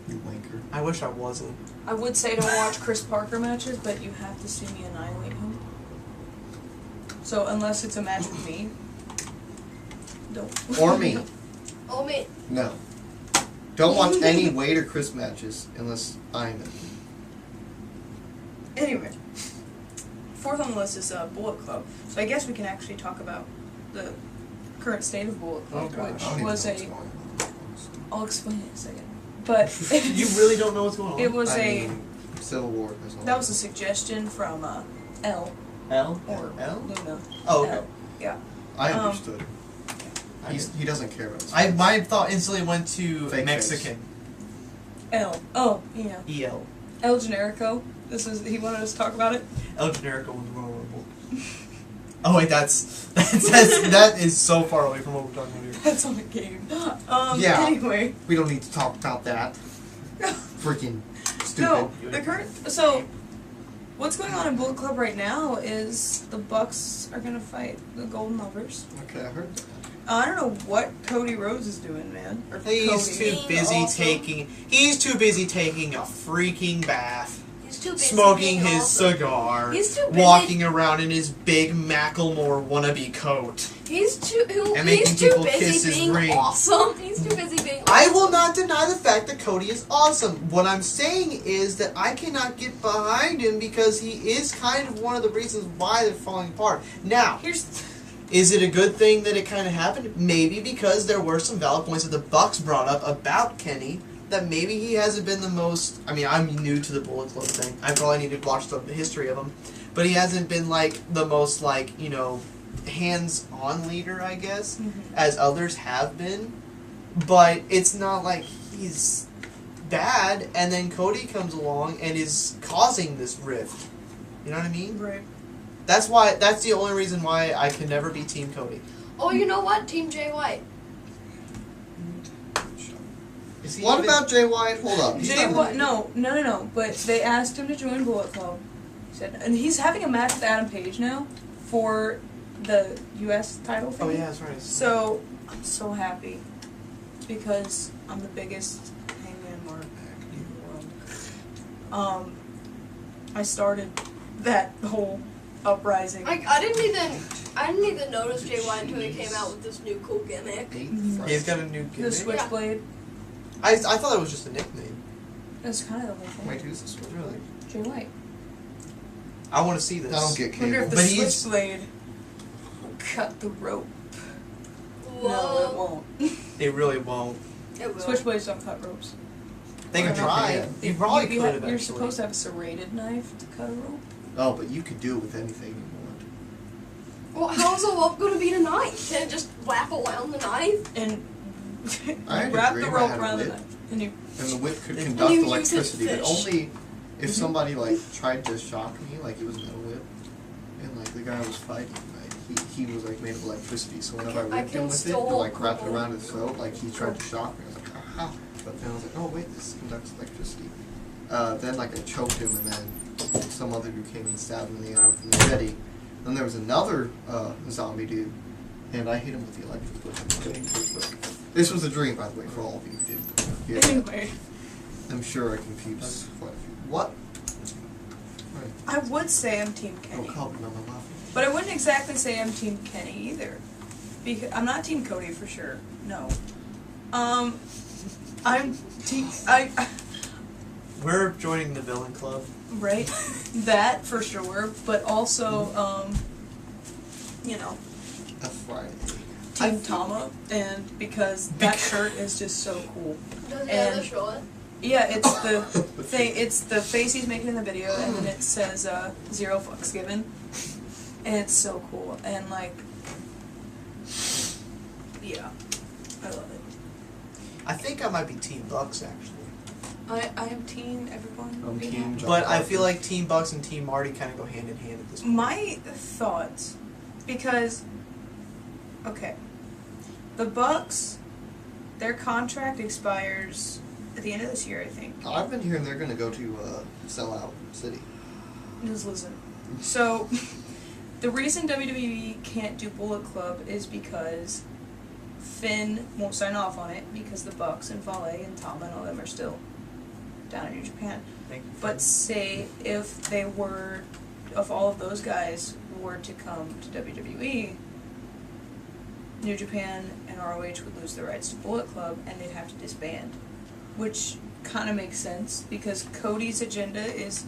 You wanker. I wish I wasn't. I would say to watch Chris Parker matches, but you have to see me annihilate him. So unless it's a match with me, don't. Or me. Oh, me. No. Don't watch any Wade or Chris matches unless I'm in. Anyway, fourth on the list is Bullet Club. So I guess we can actually talk about the current state of Bullet Club, which was a. I'll explain it in a second. But You really don't know what's going on. it was I a. mean, Civil War. That's all. That was a suggestion from L L or L. Luna. Oh, okay. L. Yeah. I understood. I He doesn't care about. My thought instantly went to Fake Mexican. L. Oh, yeah. EL. El Generico. He wanted us to talk about it. El Generico was Royal Rumble. Oh wait, that is so far away from what we're talking about here. That's on the game. Yeah. Anyway. We don't need to talk about that. Freaking stupid. No, the current. So, what's going on in Bullet Club right now is the Bucks are gonna fight the Golden Lovers. Okay, I heard that. I don't know what Cody Rhodes is doing, man. Or He's Cody. too busy taking a freaking bath, He's too busy smoking being his awesome. cigar, He's too busy. walking around in his big Macklemore wannabe coat. He's too And making he's too people kiss busy his being ring. awesome. He's too busy being awesome. I will not deny the fact that Cody is awesome. What I'm saying is that I cannot get behind him because he is kind of one of the reasons why they're falling apart. Now, is it a good thing that it kind of happened? Maybe, because there were some valid points that the Bucks brought up about Kenny, that maybe he hasn't been the most... I mean, I'm new to the Bullet Club thing. I probably need to watch the history of him. But he hasn't been, like, the most, like, you know, hands-on leader, I guess, as others have been. But it's not like he's bad, and then Cody comes along and is causing this rift. You know what I mean? Right. That's the only reason why I can never be Team Cody. Oh, you know what? Team Jay White. What about Jay White? Hold up. Jay White? No. But they asked him to join Bullet Club. He said, and he's having a match with Adam Page now for the U.S. title thing. Oh yeah, that's right. So I'm so happy because I'm the biggest Hangman mark in the world. I started that whole uprising. Like I didn't even notice Jay White until he came out with this new cool gimmick. He's got a new The gimmick. Switchblade. I thought it was just a nickname. That's kind of the whole thing. Wait, who's this one? Really? Jay White. I want to see this. I don't get I wonder cable. if the But he's- Switchblade will cut the rope. Whoa. No, it won't. It really won't. It will. Switchblades don't cut ropes. They can Why try. not? You probably could You're eventually. supposed to have a serrated knife to cut a rope. Oh, but you could do it with anything you Well, how's a rope gonna beat a knife? Can it just wrap around the knife? And I had a wrap the dream I rope had a around the whip. knife. And you want. And the whip could And conduct you use it electricity, but fish. only if somebody like tried to shock me, like it was a metal whip, and like the guy I was fighting, like he was like made of electricity. So whenever I I whipped him can with it, still to like wrap it hold- around his throat, like he tried to shock me. I was like, aha! But then I was like, oh wait, this conducts electricity. Then like I choked him, and then some other dude came and stabbed him in the eye with a machete. Then there was another zombie dude, and I hit him with the electric whip. This was a dream, by the way, for all of you who didn't hear that. anyway, I'm sure I confused quite a few. What? Right. I would say I'm Team Oh, Kenny, Calvin, I'm laughing. but I wouldn't exactly say I'm Team Kenny either, because I'm not Team Cody for sure. No, I'm Team We're joining the villain club. right that for sure, but also you know. That's Friday. Team Tama, and because that shirt is just so cool. Does he have the And- short? Yeah, it's the thing. It's the face he's making in the video, and then it says 0 fucks given, and it's so cool. And like, yeah, I love it. I think I might be Team Bucks actually. I am team everyone. I'm be team happy. John But I Parker. feel like Team Bucks and Team Marty kind of go hand in hand at this point. My thoughts, because okay, the Bucks, their contract expires at the end of this year, I think. I've been hearing they're going to go to Sellout City. Just listen. So, the reason WWE can't do Bullet Club is because Finn won't sign off on it because the Bucks and Fale and Tama and all them are still down in New Japan. Thank you. But say if all of those guys were to come to WWE, New Japan and ROH would lose the rights to Bullet Club and they'd have to disband. Which kind of makes sense because Cody's agenda is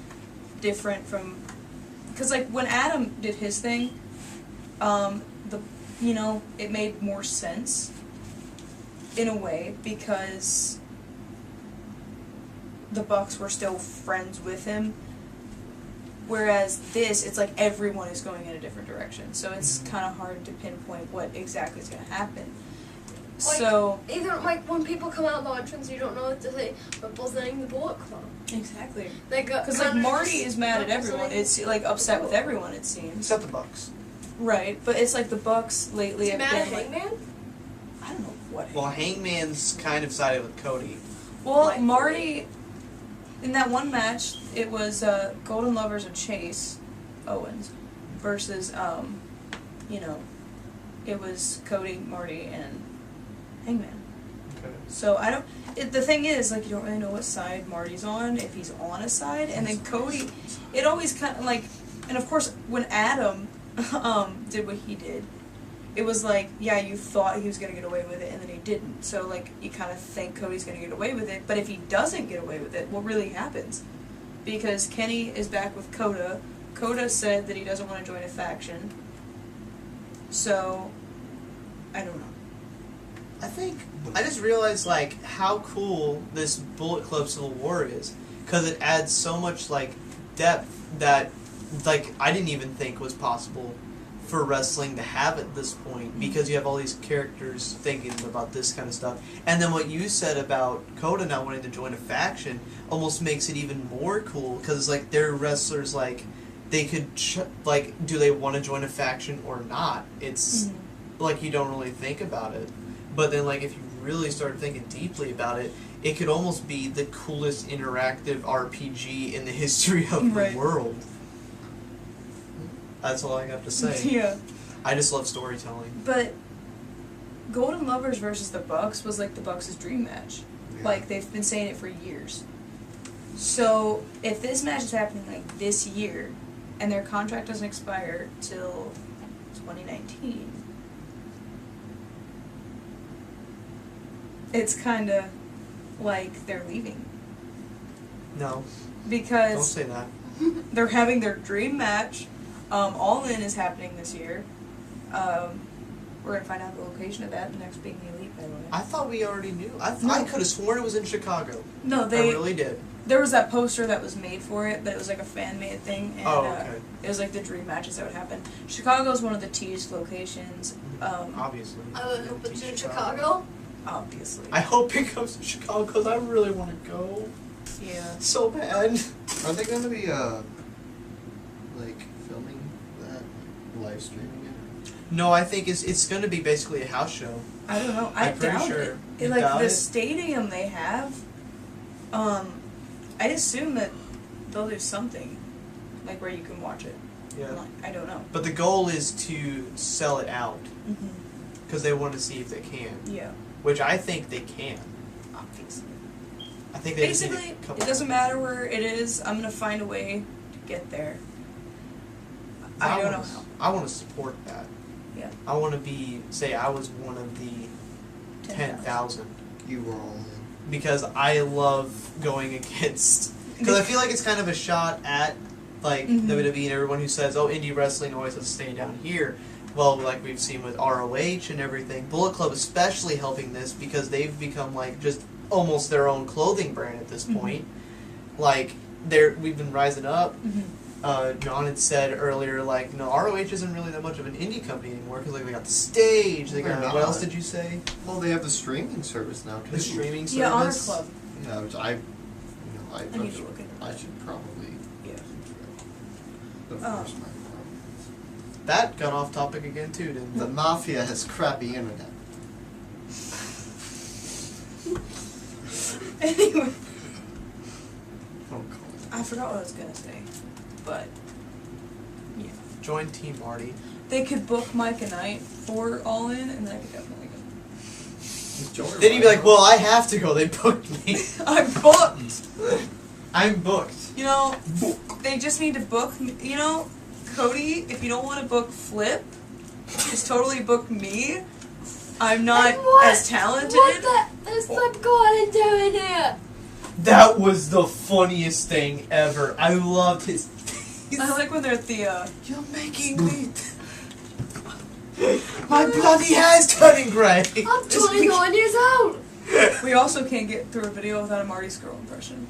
different from, because like when Adam did his thing, it made more sense in a way because the Bucks were still friends with him, whereas this, it's like everyone is going in a different direction, so it's kind of hard to pinpoint what exactly is going to happen. So Either like when people come out of the entrance, you don't know what to say. Representing the Bullet Club. exactly. They go Because like Marty is mad at everyone. representing- It's like upset with everyone. It seems. Except the Bucks. Right, but it's like the Bucks lately Is have mad at been like, Hangman? I don't know what. Well, Hangman's kind of sided with Cody. Well, Like- Marty, in that one match, it was Golden Lovers of Chase Owens versus it was Cody, Marty, and Hangman. Okay. So I don't. The thing is, like, you don't really know what side Marty's on, if he's on a side, and then Cody. It always kind of like, and of course, when Adam did what he did, it was like, yeah, you thought he was gonna get away with it, and then he didn't. So like, you kind of think Cody's gonna get away with it, but if he doesn't get away with it, what really happens? Because Kenny is back with Coda. Coda said that he doesn't want to join a faction. So, I don't know. I just realized like how cool this Bullet Club Civil War is because it adds so much like depth that like I didn't even think was possible for wrestling to have at this point because you have all these characters thinking about this kind of stuff, and then what you said about Coda not wanting to join a faction almost makes it even more cool because it's like they're wrestlers like they could do they want to join a faction or not? It's like you don't really think about it. But then, like, if you really start thinking deeply about it, it could almost be the coolest interactive RPG in the history of Right. the world. That's all I have to say. Yeah. I just love storytelling. But Golden Lovers versus the Bucks was like the Bucks' dream match. Yeah. Like, they've been saying it for years. So, if this match is happening, like, this year, and their contract doesn't expire till 2019, it's kind of like they're leaving. No, don't Because say that. they're having their dream match. All In is happening this year. We're going to find out the location of that, the next being the Elite, by the way. I thought we already knew. I No. could have sworn it was in Chicago. No, I they... really did. There was that poster that was made for it, but it was like a fan-made thing, and Oh, okay. it was like the dream matches that would happen. Chicago's one of the teased locations, Obviously. I would hope it's in Chicago. obviously. I hope it comes to Chicago because I really want to go Yeah. so bad. Are they going to be like filming that, live streaming it? No, I think it's going to be basically a house show. I don't know. I I'm pretty doubt sure. it. You Like, doubt the it? stadium they have, I assume that they'll do something, like, where you can watch it. Yeah. Like, I don't know. But the goal is to sell it out Mm-hmm. because they want to see if they can, Yeah, which I think they can. obviously. I think they just need Basically, a couple. it doesn't matter where it is, I'm going to find a way to get there. I don't know how. I want to support that. Yeah. I want to be, say, I was one of the 10,000 You were all in. because I love going against. Because I feel like it's kind of a shot at like Mhm. WWE and everyone who says, "Oh, indie wrestling always has to stay down here." Well, like we've seen with ROH and everything, Bullet Club especially helping this because they've become like just almost their own clothing brand at this Mhm. point. Like we've been rising up. John had said earlier, like, no, ROH isn't really that much of an indie company anymore because like they got the stage. They got They're what else not. did you say? Well, they have the streaming service now too. The streaming service. Yeah, Honor Club. Yeah, which I need to look into I that. should probably. Yeah. But Oh. first, my That got off topic again too, didn't it? the mafia has crappy internet. Anyway, Don't call it. I forgot what I was going to say, but yeah. Join Team Marty. They could book Mike and I for All In, and then I could definitely go. Then you'd be like, well, I have to go. They booked me. I'm booked! I'm booked. You know, they just need to book, you know, Cody, if you don't want to book Flip, just totally book me. I'm not And what- as talented. What is Flip going to do in here? That was the funniest thing ever. I loved his face. I like when they're at the, You're making me... My bloody hair's turning grey. I'm 21 years old. we also can't get through a video without a Marty Skrull impression.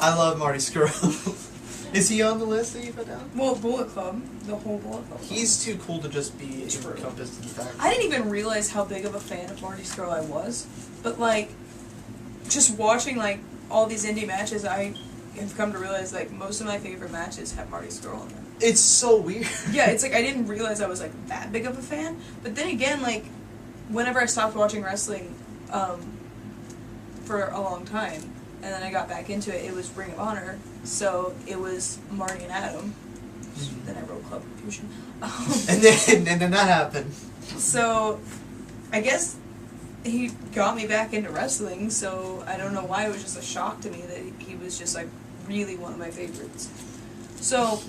I love Marty Skrull. Is he on the list that you put down? Well, Bullet Club, the whole Bullet Club. He's too cool to just be True. encompassed in the fact. I didn't even realize how big of a fan of Marty Skrull I was, but like, just watching like all these indie matches, I have come to realize like most of my favorite matches have Marty Skrull in them. It's so weird. Yeah, it's like I didn't realize I was like that big of a fan, but then again, like, whenever I stopped watching wrestling, for a long time, and then I got back into it, it was Ring of Honor, so it was Marty and Adam. Then I wrote Club Confusion. And then that happened. So, I guess he got me back into wrestling, so I don't know why it was just a shock to me that he was just like really one of my favorites. So,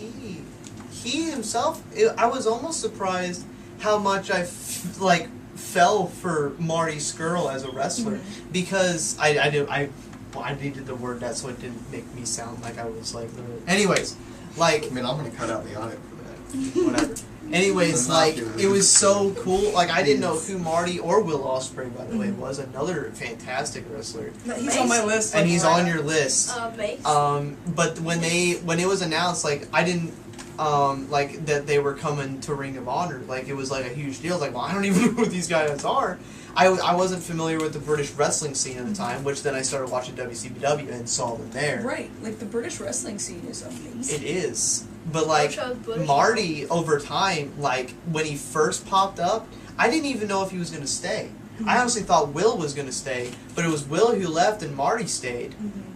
He himself, I was almost surprised how much I fell for Marty Skrull as a wrestler because I needed the word that so it didn't make me sound like I was like literally. Anyways, like I mean, I'm gonna cut out the audio for that. whatever. Anyways, like it was so cool. Like I didn't know who Marty or Will Ospreay, by the way, was. Another fantastic wrestler, he's on my list. and like, he's right on now. your list. Mace. But when it was announced, like I didn't like that they were coming to Ring of Honor. Like it was like a huge deal. Like, well, I don't even know who these guys are. I wasn't familiar with the British wrestling scene at the time, which then I started watching WCW and saw them there. Right, like the British wrestling scene is amazing. It is, but like British Marty over time, like when he first popped up, I didn't even know if he was gonna stay. I honestly thought Will was gonna stay, but it was Will who left and Marty stayed.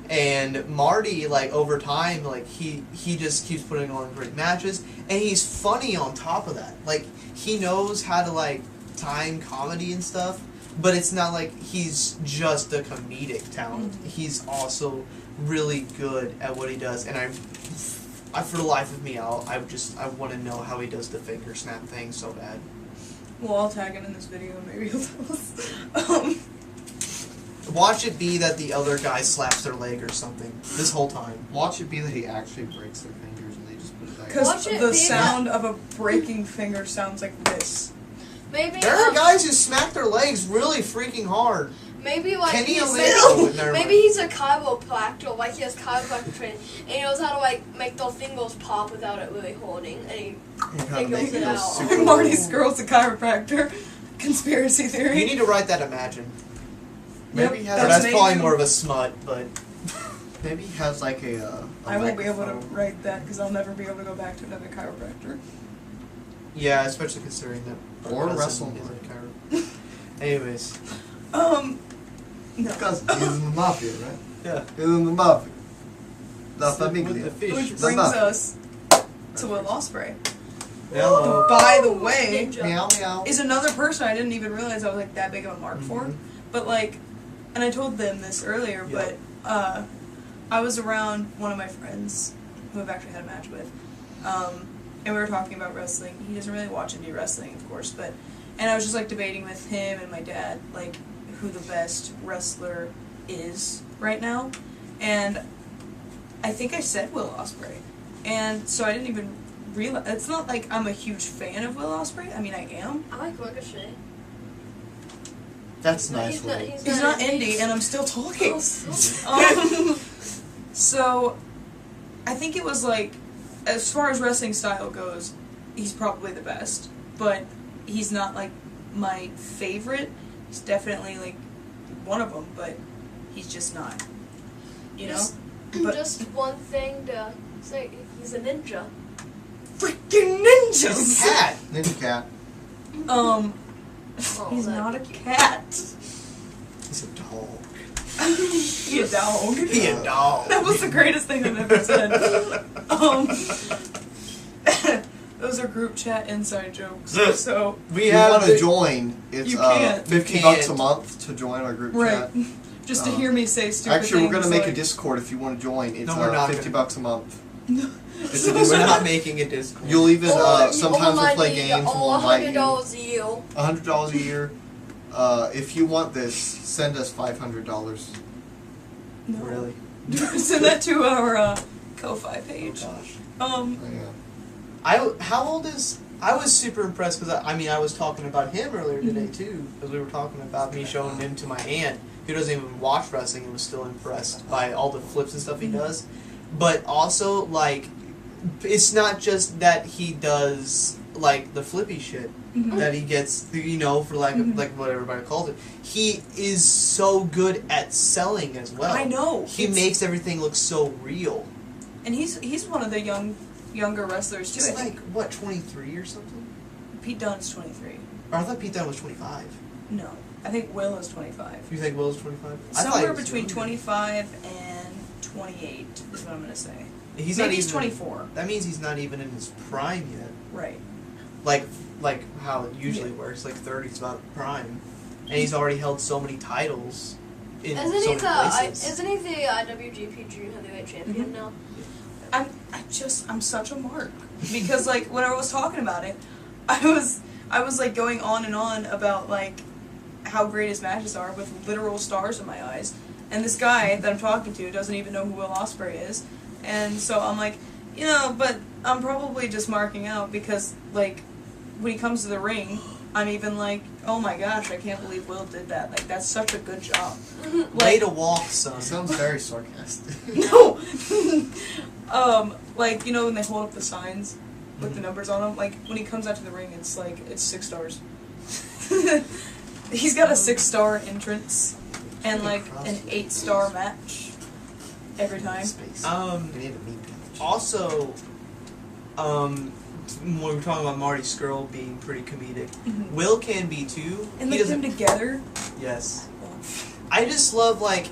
And Marty, like, over time, like, he just keeps putting on great matches, and he's funny on top of that. Like, he knows how to, like, time comedy and stuff, but it's not like he's just a comedic talent. He's also really good at what he does, and I for the life of me, I want to know how he does the finger snap thing so bad. Well, I'll tag him in this video and maybe he'll tell us. Watch it be that the other guy slaps their leg or something this whole time. Watch it be that he actually breaks their fingers and they just put it back. Because the sound of a breaking finger sounds like this. Maybe There are guys who smack their legs really freaking hard. maybe like Kenny he's Omega. maybe he's a chiropractor, like he has chiropractor training, and he knows how to like make those fingers pop without it really holding, and he figures it out. Marty's girl's a chiropractor. Conspiracy theory. You need to write that Imagine. Maybe he has. That's amazing. probably more of a smut, but Maybe he has like a I won't be able to microphone. write that because I'll never be able to go back to another chiropractor. yeah, especially considering that. Or cousin wrestle is more. a chiro- Anyways, No. Because he's in the mafia, right? yeah. He's in the mafia. La With the Famiglia. fish. Which The brings mafia. us to Will Ospreay. Hello. By the way, Ninja. Meow meow. is another person I didn't even realize I was like that big of a mark for. Mhm. But like, and I told them this earlier, Yeah. but I was around one of my friends who I've actually had a match with, and we were talking about wrestling. He doesn't really watch indie wrestling, of course, and I was just like debating with him and my dad like who the best wrestler is right now, and I think I said Will Ospreay, and so I didn't even realize. It's not like I'm a huge fan of Will Ospreay. I mean, I am. I like Ricochet. That's No, nice. he's not. Will. He's not indie, and I'm still talking. Oh, so- So, I think it was like, as far as wrestling style goes, he's probably the best, but he's not like my favorite. He's definitely like one of them, but he's just not. You know? Just, But just one thing to say, he's a ninja. freaking He's ninjas! a cat. Ninja cat. Oh, He's that not a cute. cat. He's a dog. He a dog. He a dog. That was the greatest thing I've ever said. Those are group chat inside jokes. So We If you have want to the- join, it's You can't. $50 a Can't. month to join our group right, chat. just to hear me say stupid Actually, we're things gonna make a like, Discord if you want to join. It's No, we're not $50 a month. It's a We're Discord. not making a Discord. You'll even Or sometimes we'll play need games. We'll invite you. $100 a year. $100 a year. If you want this, send us $500. No. Really? Send that to our Ko-Fi page. Gosh. Yeah. How old is? I was super impressed because I mean I was talking about him earlier today too, because we were talking about me showing him to my aunt who doesn't even watch wrestling and was still impressed by all the flips and stuff he does, but also like it's not just that he does like the flippy shit Mhm. that he gets, you know, for like like what everybody calls it. He is so good at selling as well. I know. He It's- makes everything look so real. and he's one of the younger wrestlers too. Just I think like what, 23 or something? Pete Dunne's 23. Or I thought Pete Dunne was 25. No, I think Will is 25. You think Will's 25? I thought he Somewhere was between younger. 25 and 28 is what I'm gonna say. He's Maybe not he's even, 24. That means he's not even in his prime yet. Right. Like how it usually works. Like 30 is about prime, and he's already held so many titles in so many places. Isn't he the IWGP Junior Heavyweight Champion Mhm. now? I'm such a mark because like when I was talking about it, I was like going on and on about like how great his matches are with literal stars in my eyes, and this guy that I'm talking to doesn't even know who Will Ospreay is, and so I'm like, you know, but I'm probably just marking out because like when he comes to the ring, I'm even like, oh my gosh, I can't believe Will did that. Like that's such a good job. Way to walk, son. Sounds very sarcastic. No. Like you know when they hold up the signs with the numbers on them. Like when he comes out to the ring, it's like it's 6 stars. He's got a 6-star entrance and like an 8-star match every time. Space. Um, We need a meat pouch. Also, when we were talking about Marty Skrull being pretty comedic, Mhm. Will can be too. And He like them doesn't. together. Yes. I just love like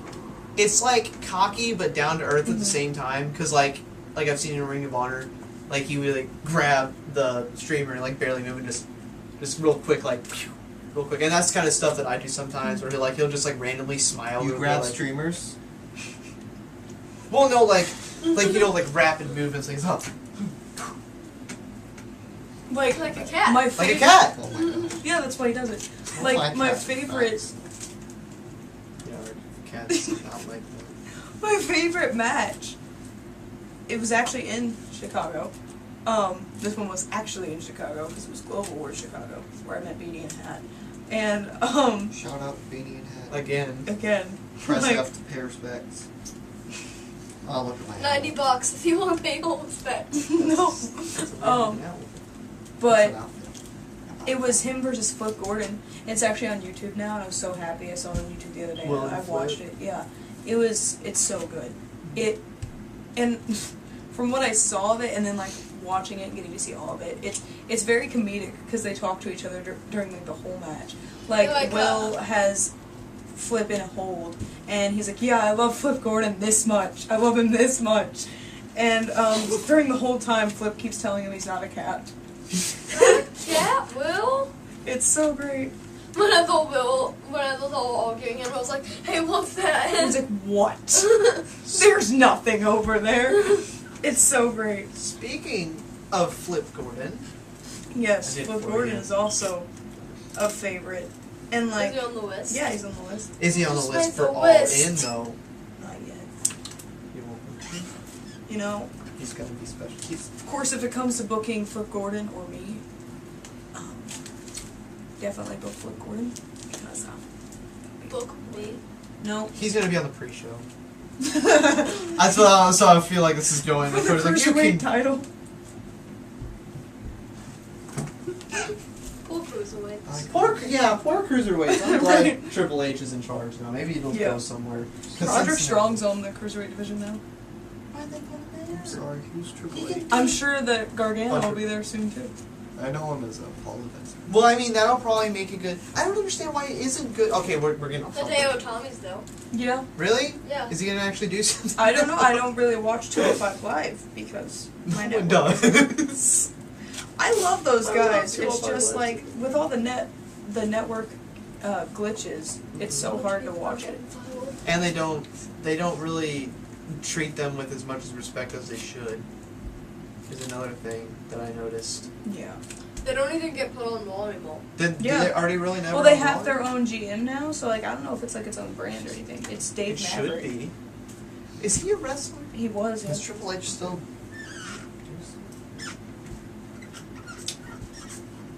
it's like cocky but down to earth at the same time. Because like I've seen in Ring of Honor, like he would like grab the streamer and like barely move and just real quick like. Phew, real quick, and that's the kind of stuff that I do sometimes, where he'll just like randomly smile. You real grab quick, like, streamers? well, no, like like rapid movements, like oh, Like a cat. My like a favorite, cat. Oh my god. Yeah, that's why he does it. I Like like my cats. favorite, Yeah, cats not like that. my favorite match. It was actually in Chicago. This one was actually in Chicago because it was Global War Chicago, where I met Beanie and Hat. And Shout out Beanie and Hat. Again. Press like, F to pay respects. Oh, look at my $90 if you want to pay all respect. no, Um, but That's an outfit. it was him versus Flip Gordon. It's actually on YouTube now, and I was so happy. I saw it on YouTube the other day. Will And I and watched Flip? it. Yeah, it's so good. And from what I saw of it, and then like watching it and getting to see all of it, it's very comedic because they talk to each other during like the whole match. Like Will has Flip in a hold, and he's like, "Yeah, I love Flip Gordon this much. I love him this much." And during the whole time, Flip keeps telling him he's not a cat. Yeah, Will? It's so great. When I was all arguing, and I was like, hey, what's that? And he's like, "What? There's nothing over there." It's so great. Speaking of Flip Gordon, Yes, I did Flip for Gordon you. is also a favorite. And like, Is he on the list? yeah, he's on the list. is he on the Just list make for the All list. In though? Not yet. He won't. You know, He's gonna be special. of course, if it comes to booking Flip Gordon or me, definitely book Flip Gordon. Because, Book me. no. He's gonna be on the pre-show. That's what so I feel like this is going. For the Like, you cruiserweight can, title. Poor cruiserweights. poor cruiserweights. I'm glad Triple H is in charge now. Maybe he'll Yeah. go somewhere. 'Cause Roderick since- Strong's on the cruiserweight division now. Why'd they put him there? I'm sorry, who's Triple He H? can- I'm sure that Gargano will be there soon too. I know him as a Paul Evans. Well, I mean that'll probably make it good. I don't understand why it isn't good. Okay, we're getting off topic. Hideo Itami's though. Yeah. Really? Yeah. Is he gonna actually do something? I don't know. I don't really watch 205 Live because my No one network. does. I love those I love guys. 205 It's just Live. like with all the network glitches, it's so hard to watch it. And they don't really treat them with as much respect as they should. Is another thing that I noticed. Yeah. They don't even get put on Raw anymore. Did Yeah. they already really never? Well, they on have Raw? their own GM now, so like I don't know if it's like its own brand or anything. It's Dave It should Maverick. be. Is he a wrestler? He was. Yeah. Is Triple H still?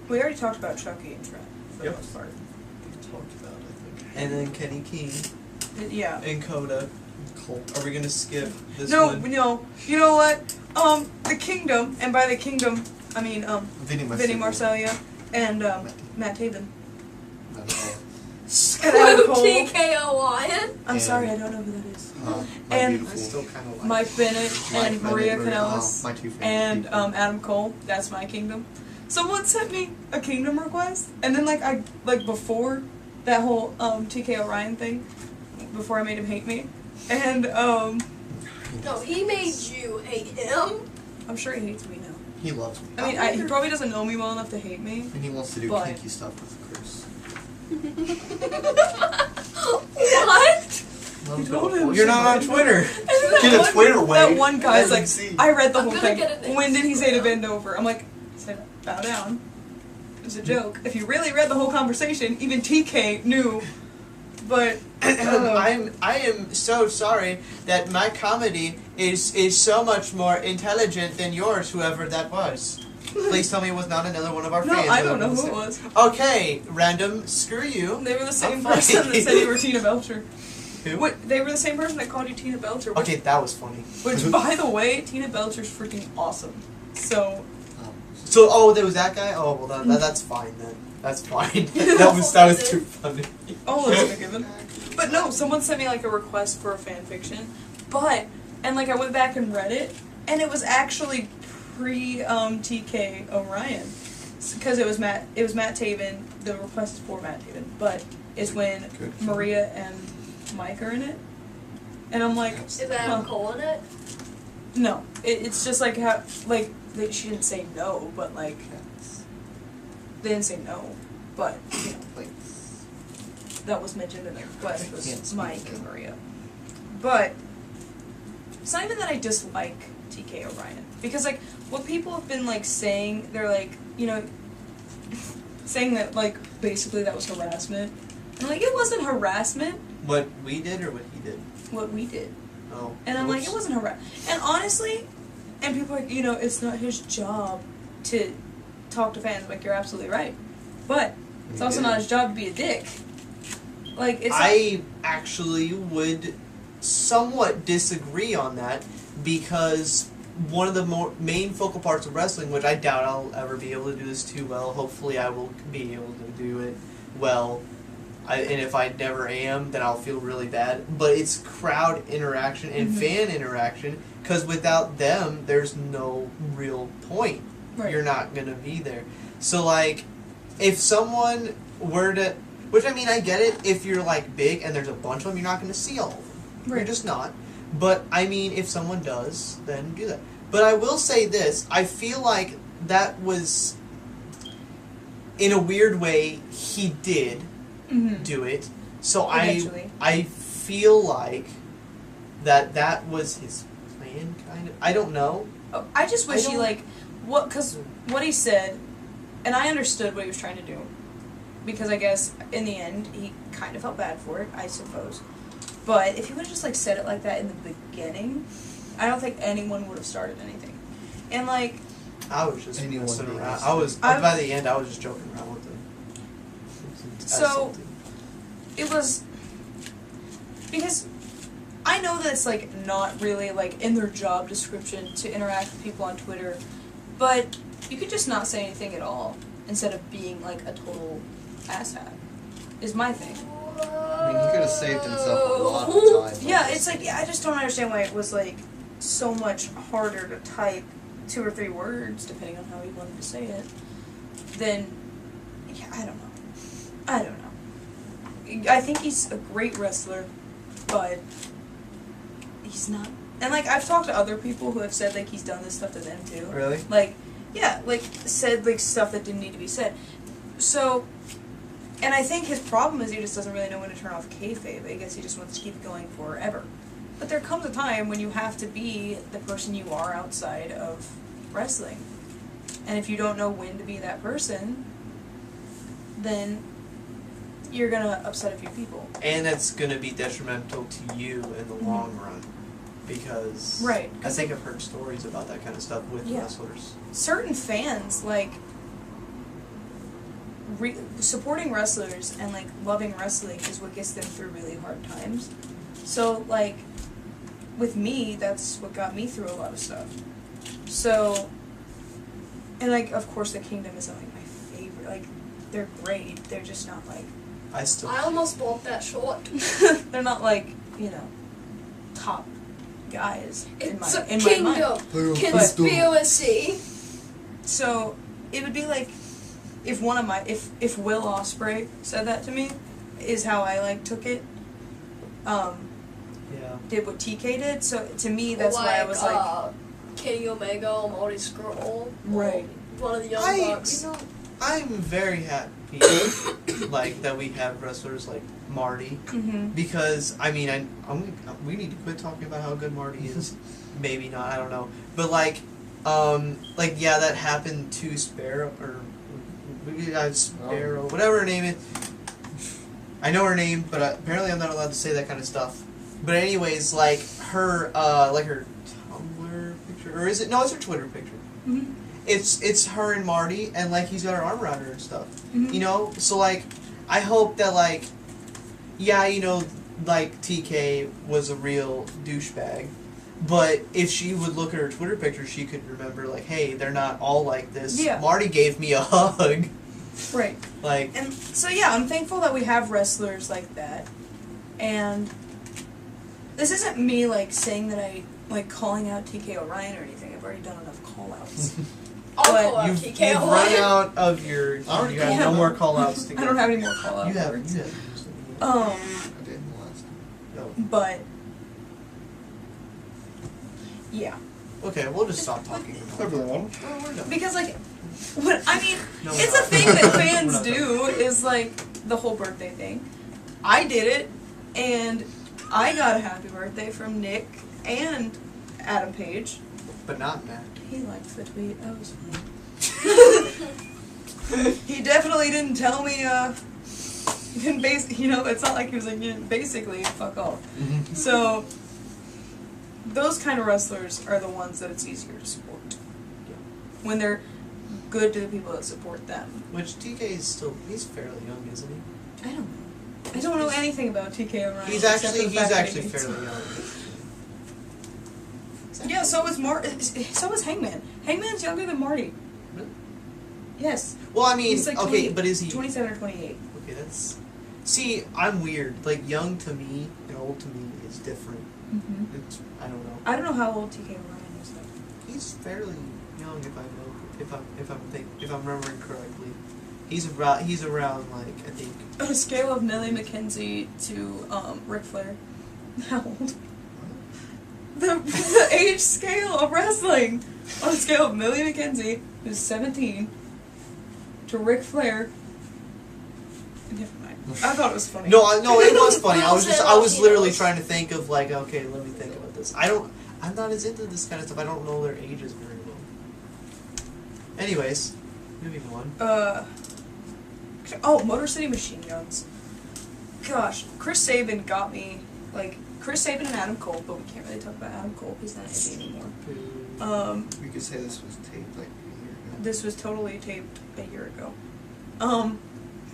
We already talked about Chucky and Trent for Yep. the most part. We talked about, I think. And then Kenny King Yeah. and Coda. Colt. Are we gonna skip this No, one? no. You know what? The Kingdom, and by the Kingdom, I mean Vinny Vinny Marseglia and Matt Taven. That's And Adam Cole. TKO Lion. I'm And- sorry, I don't know who that is. all. My And- I beautiful. still kind of like. Mike Bennett and Mike Maria Bennett, Kanellis my two favorite and people. Adam Cole. That's my Kingdom. Someone sent me a Kingdom request, and then before that whole TK Orion thing, before I made him hate me, and No, he made you hate him. I'm sure he hates me now. He loves me. I mean, he probably doesn't know me well enough to hate me. And he wants to do But- kinky stuff with Chris. What? You told him. You're not on Twitter. And then that Get a one- Twitter way. That one guy's like, See. I read the I'm whole gonna thing. get an When did he say to Instagram. bend over? I'm like, I said, bow down. It was a joke. If you really read the whole conversation, even TK knew. But I am so sorry that my comedy is so much more intelligent than yours, whoever that was. Please tell me it was not another one of our no, fans. I don't know who it was. Okay, random, screw you. They were the same I'm person fine. that said you were Tina Belcher. Who? What? They were the same person that called you Tina Belcher. Which, Okay, that was funny. which, by the way, Tina Belcher's freaking awesome. So, So, oh, there was that guy? Oh, well, that's fine then. That's fine. that was too funny. all those are given. But no, someone sent me like a request for a fan fiction, and like I went back and read it, and it was actually pre TK Orion, because it was Matt Taven. The request is for Matt Taven, but it's when Good. Maria and Mike are in it. And I'm like, Is that have a coal in it? no. It's just like how, like, she didn't say no, but like, they didn't say no. But, you know, Like, that was mentioned in the request Can't was speak Mike to and it. Maria. But, it's not even that I dislike TK O'Brien. Because, like, what people have been, like, saying, they're like, you know, saying that, like, basically that was harassment. And I'm like, it wasn't harassment, What we did or what he did? what we did. Oh. And I'm like, Oops. it wasn't harassment. And honestly, and people are like, you know, it's not his job to talk to fans. I'm like, you're absolutely right. But it's He also did. not his job to be a dick. Like, it's I actually would somewhat disagree on that because one of the main focal parts of wrestling, which I doubt I'll ever be able to do this too well, hopefully I will be able to do it well, and if I never am, then I'll feel really bad, but it's crowd interaction and fan interaction, because without them, there's no real point. Right. You're not going to be there. So, like, if someone were to... Which, I mean, I get it. If you're, like, big and there's a bunch of them, you're not going to see all of them. Right. You're just not. But, I mean, if someone does, then do that. But I will say this. I feel like that was... In a weird way, he did do it. So Eventually. I feel like that was his plan, kind of. I don't know. Oh, I just wish I he, don't- like, because what he said, and I understood what he was trying to do. Because I guess, in the end, he kind of felt bad for it, I suppose. But if he would have just, like, said it like that in the beginning, I don't think anyone would have started anything. And, like... I was just Anyone messing being around. assaulted. By the end, I was just joking around with him. So, it was... Because I know that it's, like, not really, like, in their job description to interact with people on Twitter, but you could just not say anything at all instead of being, like, a total asshat, is my thing. I mean, he could have saved himself a lot of time. Yeah, it's like, I just don't understand why it was, like, so much harder to type 2 or 3 words, depending on how he wanted to say it, than, yeah, I don't know. I think he's a great wrestler, but he's not. And, like, I've talked to other people who have said, like, he's done this stuff to them, too. Really? Like, yeah, like, said, like, stuff that didn't need to be said. So, and I think his problem is he just doesn't really know when to turn off kayfabe. I guess he just wants to keep it going forever. But there comes a time when you have to be the person you are outside of wrestling. And if you don't know when to be that person, then you're gonna upset a few people. And that's going to be detrimental to you in the long run. Because Right. I think I've heard stories about that kind of stuff with Yeah. wrestlers. Certain fans, like, supporting wrestlers and, like, loving wrestling is what gets them through really hard times. So, like, with me, that's what got me through a lot of stuff. So, and, like, of course, the Kingdom isn't, like, my favorite. Like, they're great. They're just not, like, I almost bought that short. they're not, like, you know, top guys It's in a my mind. kingdom. Conspiracy. So, it would be like, if one of my, if Will Ospreay said that to me, is how I, like, took it, Yeah. did what TK did, so to me, that's why I was like, Kenny Omega, Marty Scurll. Right. One of the Young Bucks. I'm very happy, like, that we have wrestlers like Marty. Because, I mean, we need to quit talking about how good Marty is. Maybe not, I don't know. But, like, yeah, that happened to Sparrow, or Sparrow, whatever her name is. I know her name, but apparently I'm not allowed to say that kind of stuff. But anyways, like, her Tumblr picture, or is it? No, it's her Twitter picture. It's her and Marty, and, like, he's got her arm around her and stuff. You know? So, like, I hope that, like, yeah, you know, like, TK was a real douchebag. But if she would look at her Twitter picture, she could remember, like, hey, they're not all like this. Yeah. Marty gave me a hug. Right. Like, And so, yeah, I'm thankful that we have wrestlers like that. And this isn't me, like, saying that I, like, calling out TK O'Ryan or anything. I've already done enough call-outs. I'll But call out you've TK run O'Ryan. out of your... You have Yeah. no more call-outs to I go. don't have any more call-out You have. words. You have. I did the last time. No. But Yeah. Okay, we'll just stop talking about it. Everyone. Well, we're done. Because like, what I mean, No, it's we're a not. thing that We're fans not do is like the whole birthday thing. I did it, and I got a happy birthday from Nick and Adam Page. But not Matt. He liked the tweet. That was funny. He definitely didn't tell me. He didn't it's not like he was like, basically, fuck off. So, those kind of wrestlers are the ones that it's easier to support. When they're good to the people that support them. Which TK is still, he's fairly young, isn't he? I don't know. I don't know anything about TK O'Ryan. He's except for actually the fact that he fairly young. Yeah, so is so is Hangman. Hangman's younger than Marty. Really? Yes. Well, I mean, He's like okay, 20 but is he... 27 or 28. Okay, that's... See, I'm weird. Like, young to me and old to me is different. Mm-hmm. It's, I don't know. I don't know how old TK O'Ryan is though. He's fairly young, if I'm remembering correctly. He's around like, I think... On a scale of Millie McKenzie to Ric Flair, how old? The age scale of wrestling on a scale of Millie McKenzie, who's 17, to Ric Flair. Never mind. I thought it was funny. No, it was funny. I was literally Latinos. trying to think of like, okay, let me think about this. I'm not as into this kind of stuff. I don't know their ages very well. Anyways, moving on. Motor City Machine Guns. Gosh, Chris Sabin got me, like, Chris Sabin and Adam Cole, but we can't really talk about Adam Cole, he's not in it anymore. We could say this was taped like a year ago. This was totally taped a year ago.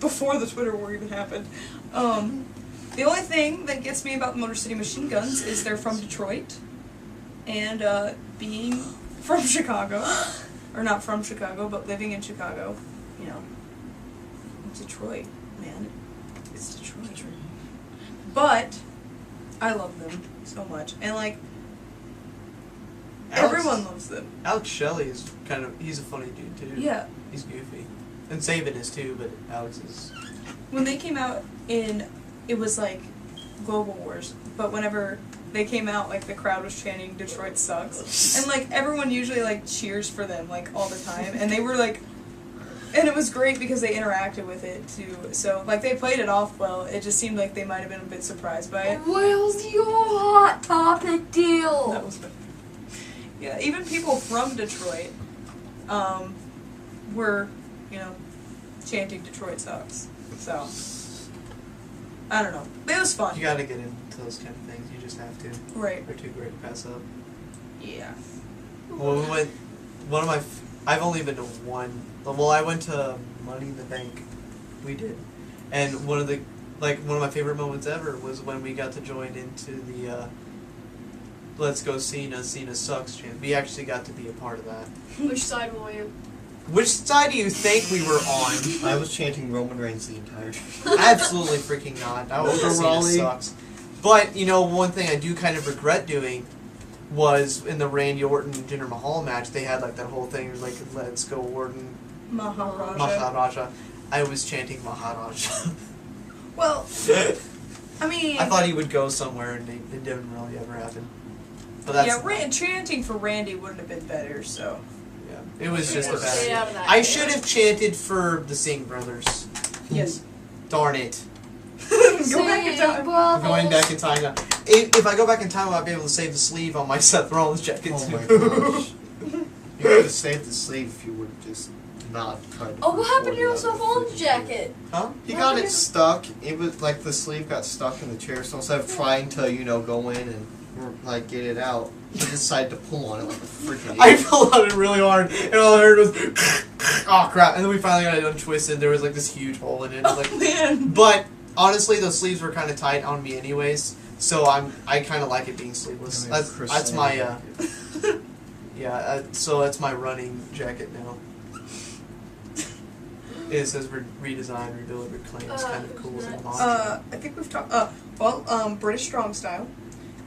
Before the Twitter war even happened. The only thing that gets me about the Motor City Machine Guns is they're from Detroit, and being from Chicago, or not from Chicago, but living in Chicago, you know, Detroit, man, it's Detroit. But I love them so much, and like everyone loves them. Alex Shelley is he's a funny dude too. Yeah. He's goofy. And Sabin is too, but Alex is... When they came out it was like Global Wars, but whenever they came out, like, the crowd was chanting Detroit sucks. And, like, everyone usually, like, cheers for them, like, all the time. And they were, like... And it was great because they interacted with it, too. So, like, they played it off well. It just seemed like they might have been a bit surprised by it. Where's your Hot Topic deal? That was funny. Yeah, even people from Detroit were, you know, chanting Detroit sucks. So, I don't know. It was fun. You gotta get into those kind of things. You just have to. Right. They're too great to pass up. Yeah. Well, we went... I've only been to one... Well, I went to Money in the Bank. We did. And one of my favorite moments ever was when we got to join into the Let's Go Cena Sucks chant. We actually got to be a part of that. Which side were you? Which side do you think we were on? I was chanting Roman Reigns the entire time. Absolutely freaking not. I was Cena Raleigh. sucks. But, you know, one thing I do kind of regret doing was in the Randy Orton Jinder Mahal match, they had like that whole thing like, Let's Go Orton Maharaja. Maharaja. I was chanting Maharaja. Well, I mean... I thought he would go somewhere and it didn't really ever happen. But that's yeah, chanting for Randy wouldn't have been better, so... yeah, it was just a Stay bad out of that. I should have chanted for the Singh brothers. Yes. Darn it. Go back in time. I'm going back in time now. If I go back in time, I'll be able to save the sleeve on my Seth Rollins jacket Oh too. my gosh. You could have saved the sleeve if you would have just not tried to. Oh, what happened to your pull it out Seth of Rollins the jacket? Huh? He got it stuck. It was like the sleeve got stuck in the chair, so instead of trying to, you know, go in and like get it out, he decided to pull on it like a freaking I idiot. pulled on it really hard, and all I heard was, oh crap! And then we finally got it untwisted. There was like this huge hole in it. Oh, Like, man. but honestly, those sleeves were kind of tight on me, anyways. So I kind of like it being sleeveless. I mean, That's my yeah. So that's my running jacket now. It says redesign, rebuild, reclaim. It's kind of cool as a mantra. I think we've talked... British Strong Style.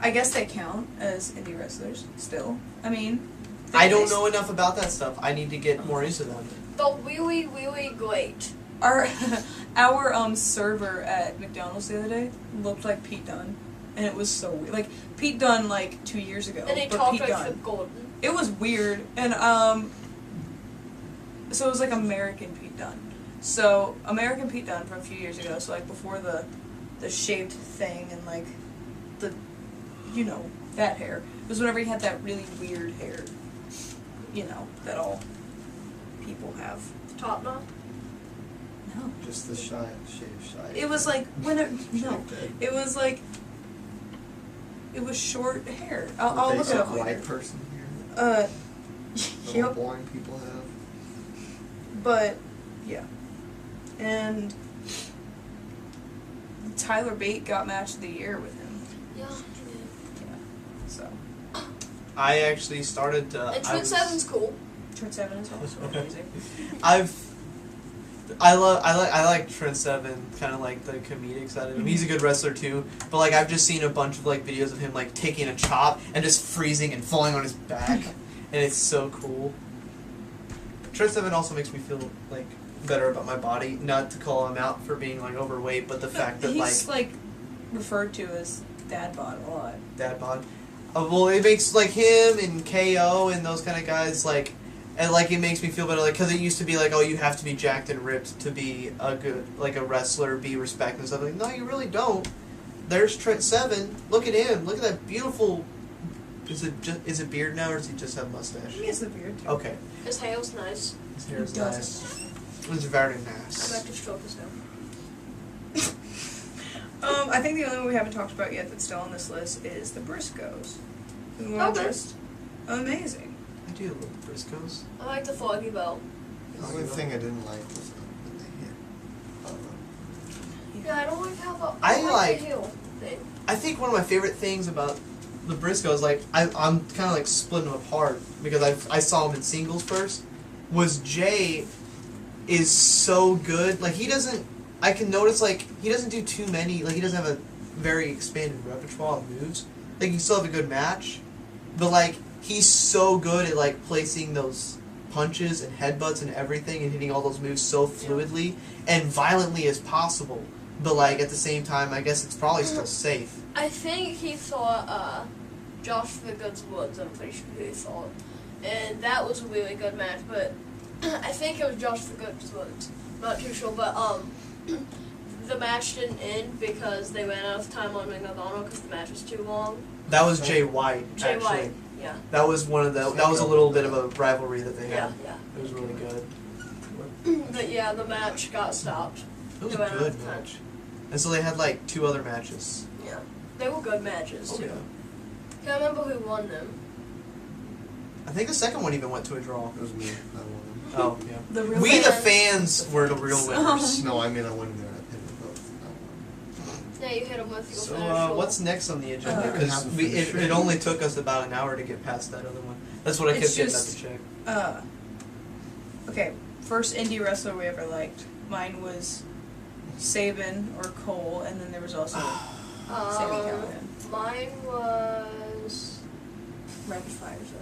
I guess they count as indie wrestlers, still. I mean... I don't know enough about that stuff. I need to get more into them. The wee great. Our server at McDonald's the other day looked like Pete Dunne. and it was so weird. Like Pete Dunne, like 2 years ago, And he but talked Pete like Dunne. Flip Gordon. It was weird, and so it was like American Pete Dunne. So American Pete Dunne from a few years ago. So like before the shaved thing and like the, you know, that hair. It was whenever he had that really weird hair, you know, that all people have. Top knot. No. Just the shy. It was like it was like it was short hair. I'll look it up white later. person here. That Yep. all blind people have. But yeah, and Tyler Bate got Match of the Year with him. Yeah. So I actually started to. And Twin Seven's cool. Trent Seven is also amazing. I like Trent Seven, kind of like the comedic side of him. He's a good wrestler too, but like I've just seen a bunch of like videos of him like taking a chop and just freezing and falling on his back, and it's so cool. Trent Seven also makes me feel like better about my body. Not to call him out for being like overweight, but the fact that he's like referred to as dad bod a lot. dad bod. Well, it makes like him and KO and those kind of guys like. And like it makes me feel better, like because it used to be like, oh, you have to be jacked and ripped to be a good, like a wrestler, be respected and stuff. Like, no, you really don't. There's Trent Seven. Look at him. Look at that beautiful. Is it beard now, or does he just have mustache? He has the beard too. Okay. His hair's nice. His hair is He does. nice. It's very I'm nice. back to strokers now. I think the only one we haven't talked about yet that's still on this list is the Briscoes, who are Okay. just amazing. I do love the Briscoes. I like the Foggy Bell. The only thing I didn't like was when they hit. Yeah, I don't like how the I like- the heel thing. I think one of my favorite things about the Briscoes, like I'm kind of like splitting them apart because I saw them in singles first. Was Jay is so good. Like he doesn't. I can notice like he doesn't do too many. Like he doesn't have a very expanded repertoire of moves. Like you still have a good match, but like he's so good at like placing those punches and headbutts and everything and hitting all those moves so fluidly and violently as possible. But like at the same time, I guess it's probably still safe. I think he thought Josh the Goods Woods, I'm pretty sure he thought. And that was a really good match, but I think it was Josh the Goods Woods. Not too sure, but the match didn't end because they ran out of time on Ring of Honor because the match was too long. That was Jay White. Jay actually. White, yeah. That was one of the. That was a little bit of a rivalry that they Yeah, had. yeah. It was really good. But yeah, the match got stopped. It was They a ran out good of time. match. And so they had like 2 other matches. Yeah. They were good matches, too. yeah. Can't remember who won them. I think the second one even went to a draw. It was me. I won. Oh yeah. The real We the fans. fans were the real winners. No, I mean I went in there and I pinned them both. I Yeah, you hit them with your So finisher. what's next on the agenda? Uh, Because it only took us about an hour to get past that other one. That's what I kept It's getting just- up to check. Okay, first indie wrestler we ever liked. Mine was Sabin or Cole, and then there was also Sammy Callahan. Mine was... Rapid Fire. So.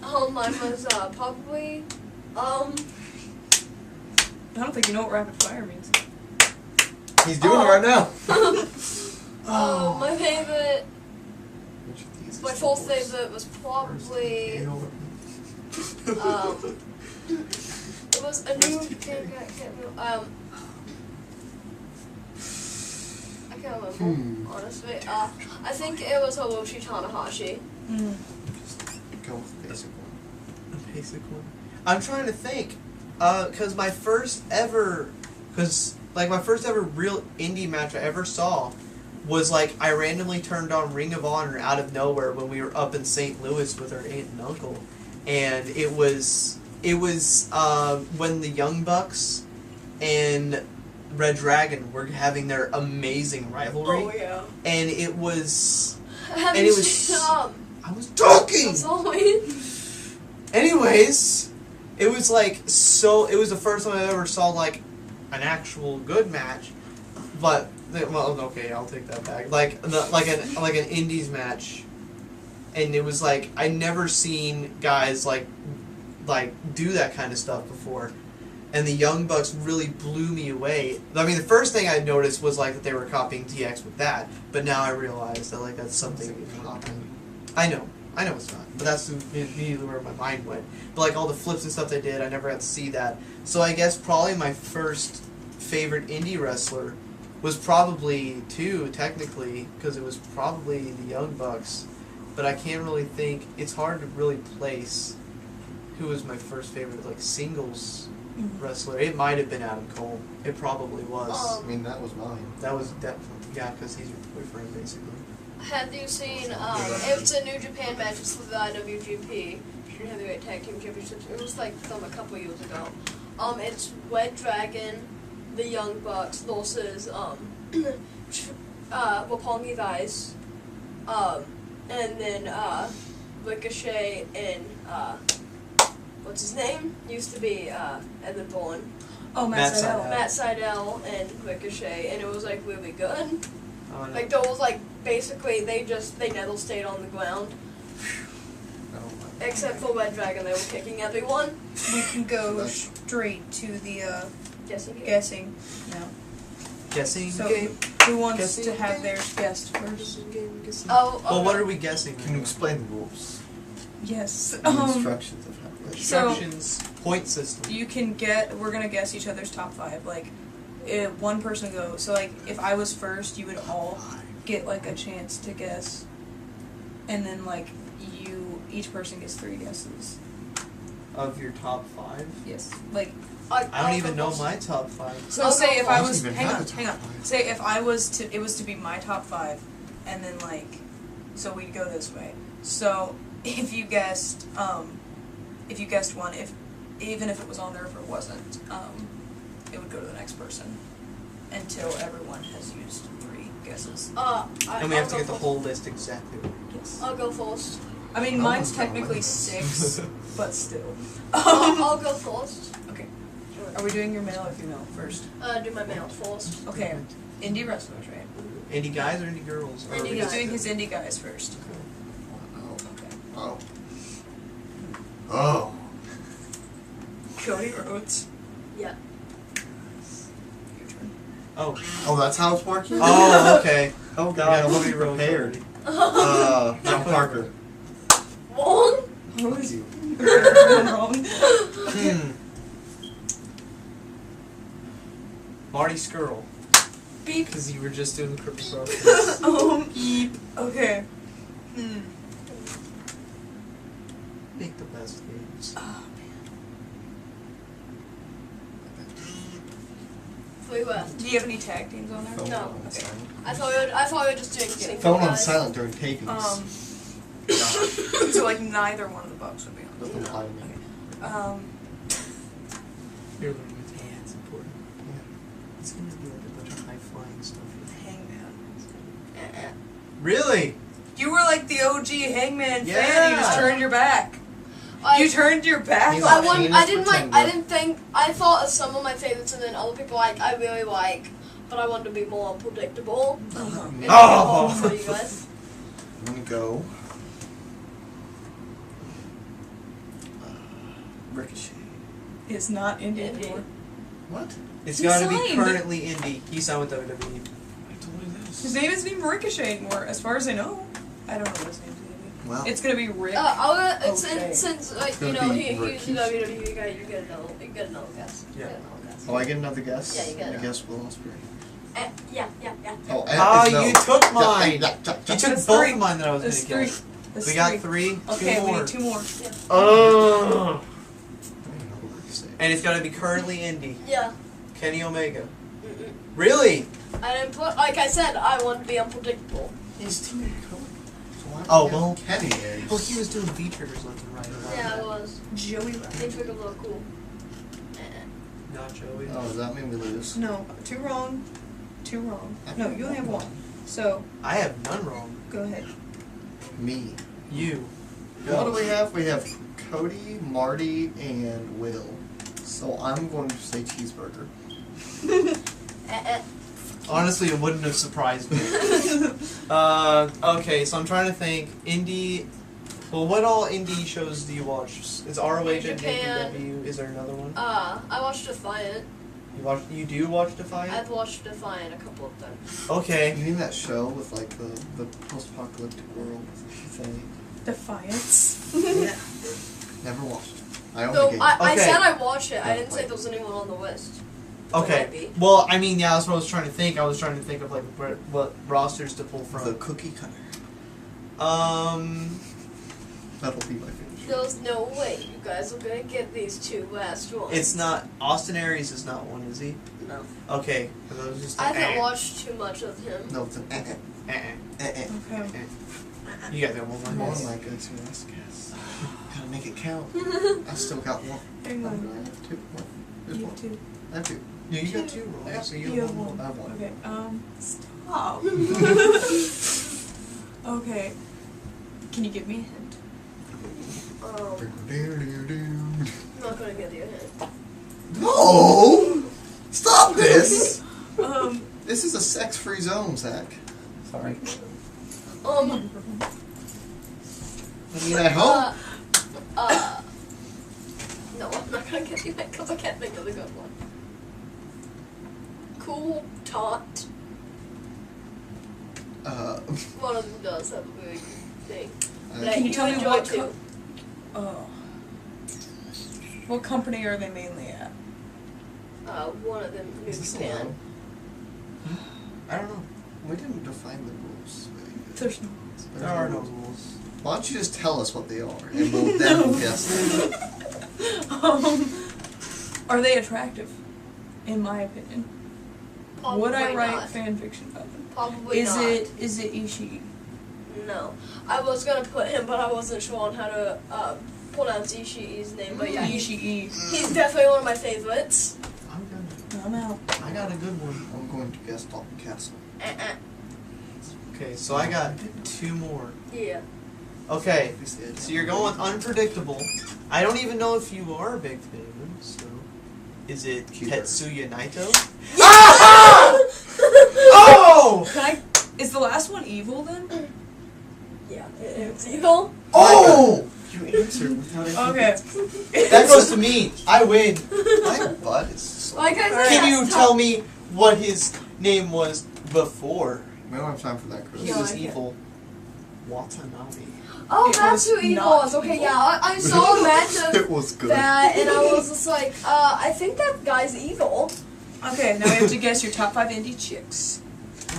Oh, mine was probably... I don't think you know what Rapid Fire means. He's doing it right now. Oh, my favorite... Which of these My is fourth the worst? favorite was probably... It was a new thing, I can't remember. I can't remember, honestly. I think it was Hiroshi Tanahashi. Mm. Just go with the basic one. The basic one. I'm trying to think, because my first ever real indie match I ever saw was like I randomly turned on Ring of Honor out of nowhere when we were up in St. Louis with our aunt and uncle, and it was when the Young Bucks and Red Dragon were having their amazing rivalry, Oh, yeah. and it was Have And you it was seen, I was talking. that's all we... Anyways, it was like so. It was the first time I ever saw like an actual good match, but well, okay, I'll take that back. Like an indies match, and it was like I never seen guys like do that kind of stuff before, and the Young Bucks really blew me away. I mean, the first thing I noticed was like that they were copying DX with that, but now I realize that like that's something. I know it's not, but that's immediately where my mind went. But like all the flips and stuff they did, I never got to see that. So I guess probably my first favorite indie wrestler was probably two, technically, because it was probably the Young Bucks. But I can't really think. It's hard to really place who was my first favorite like singles wrestler. It might have been Adam Cole. It probably was. I mean, that was mine. That was definitely because he's your boyfriend basically. Have you seen, it was a New Japan match for the IWGP Heavyweight Tag Team Championships. It was like from a couple years ago. It's Red Dragon, the Young Bucks versus, Roppongi Vice, and then, Ricochet and, what's his name? Used to be, Evan Bourne. Oh, Matt Matt Sydal. Sydal. Matt Sydal and Ricochet, and it was like really good. Oh, no. Like those, like basically they never stayed on the ground, except for Red Dragon. They were kicking everyone. We can go straight to the Guessing. guessing now. Guessing So game. who wants Guessing to have game? theirs guessed first? Oh. Well, what are we guessing? Can you explain the rules? Yes. The instructions of how to play. So- Instructions, point system. You can we're gonna guess each other's top 5. Like, one person goes. So like, if I was first, you would all get like a chance to guess, and then like each person gets 3 guesses. Of your top 5? Yes. Like, I don't even know my top 5. so I'll say go if I first. was Even hang have on, a top hang on. 5. Say if I was to it was to be my top 5, and then like, so we'd go this way. So if you guessed one, even if it was on there, if it wasn't, it would go to the next person until everyone has used 3 guesses. And we have to get the whole list exactly. Yes. I'll go first. I mean, No mine's one's gonna technically win. 6, but still. I'll go first. Okay. Are we doing your male or female first? Do my male first. Okay. Indie wrestlers, right? Indie guys or indie girls? Or Indie He's guys. doing his indie guys first. Okay. Oh. Oh. Cody Rhodes. Yeah. Your turn. Oh. Oh, that's how it's working? Oh, okay. Oh, Yeah, God, I Cody wasn't Rhodes prepared. already. John Parker. Wrong. Thank you. I'm wrong. Marty Skrull. Beep. Because you were just doing the Cripples Pro. Eep. Okay. Make the best games. Oh, 3 left. do you have any tag teams on there? Phone No. on Okay. silent. I thought we were just doing single Phone on guys. silent during tapings. So like neither one of the Bucks would be on Doesn't apply to me. You're learning with hands important. Yeah. It's going to be like a bunch of high flying stuff. Hangman. Really? You were like the OG Hangman fan. You Yeah. just turned your back. I- You turned your back He's on a it. penis I didn't pretender. think. I thought of some of my favorites, and then other people I really like, but I wanted to be more unpredictable. And Oh. for you guys. I'm gonna go. Ricochet. It's not indie Indie. anymore. What? It's He got to be signed. currently indie. He signed with WWE. I told you this. His name isn't even Ricochet anymore, as far as I know. I don't know what his name's gonna be. Well, It's gonna be Rick. I'll Okay. since It's you gonna know be he's a Rikishi. WWE guy, you get another guess. Yeah. You get another guess. oh, I get another guess? Yeah, you get I it. guess Will Ospreay. Yeah. Oh, Oh, it's no. you took mine. Yeah. You took That's both 3. of mine that I was That's going to 3. guess. That's We got 3. 3. Okay, 2 we more. need 2 more. I don't even know who Ricochet. And it's got to be currently indie. Yeah. Kenny Omega. Mm-mm. Really? I didn't put, like I said, I want to be unpredictable. He's teammate Cody. So why Oh, would you well. have Kenny there? Well, he was doing V-triggers left and right. Yeah, I was. Joey They Ryan. took a little cool. Not Joey. Oh, does that mean we lose? No, 2 wrong. 2 wrong. No, you only have 1. So, I have none wrong. go ahead. Me. You. What do we have? We have Cody, Marty, and Will. So I'm going to say cheeseburger. Honestly, it wouldn't have surprised me. Okay, so I'm trying to think. Indie. Well, what all indie shows do you watch? Is ROH and Japan. NTW? Is there another one? I watched Defiant. You do watch Defiant? I've watched Defiant a couple of times. Okay. You mean that show with like the post-apocalyptic world thing? Defiance. Never watched it. I own Though the game. I Okay. said I watched it. I didn't say Like- there was anyone on the list. Might Okay. be. Well, I mean, yeah, that's what I was trying to think. I was trying to think of like what rosters to pull The from. cookie cutter. That'll be my favorite show. There's no way you guys are gonna get these two last ones. It's not Austin Aries is not one, is he? No. Okay. That was just I haven't eh. watched too much of him. No, it's an Eh. Okay. You guys got one more. One of my go-to last guess. Gotta make it count. I still got one. Hang Oh, on. do I have two? What? There's You one. too. I have two. Yeah, you got two rolls, so you You have have one one. more. I have one. Okay. Stop. Okay. Can you give me a hint? I'm not gonna give you a hint. No! Stop this! Um. This is a sex-free zone, Zach. Sorry. I mean, I hope. No, I'm not gonna give you that because I can't think of the good one. Cool Tot. One of them does have a big thing. But Can you tell me enjoy what too. What company are they mainly at? One of them Is New this Japan. allowed? I don't know. We didn't define the rules. There's no. There are no rules. Why don't you just tell us what they are, and we'll guess them. Are they attractive? In my opinion. Probably Would I write not. fan fiction about them? Probably Is not. it Ishii? No. I was gonna put him, but I wasn't sure on how to pronounce Ishii's name. But yeah, Ishii. he's definitely one of my favorites. I'm out. I got a good one. I'm going to guess Dalton Castle. Okay, so I got two more. Yeah. Okay, Obviously, I so don't you're know. going unpredictable. I don't even know if you are a big fan of him, so. Is it Cuber. Tetsuya Naito? Oh! Can I? Is the last one evil then? Yeah. It's evil. Oh! You answered without even... Okay. That goes to me. I win. My butt is so... Like I said, Alright. Can you that's tell tough. me what his name was before We don't have time for that, Chris. he Yeah, was I can't. evil? Watanabe. Oh, It that's was who evil not was. Okay, evil. yeah. I saw a match It of was good. that, and I was just like, I think that guy's evil. Okay, now we have to guess your top 5 indie chicks.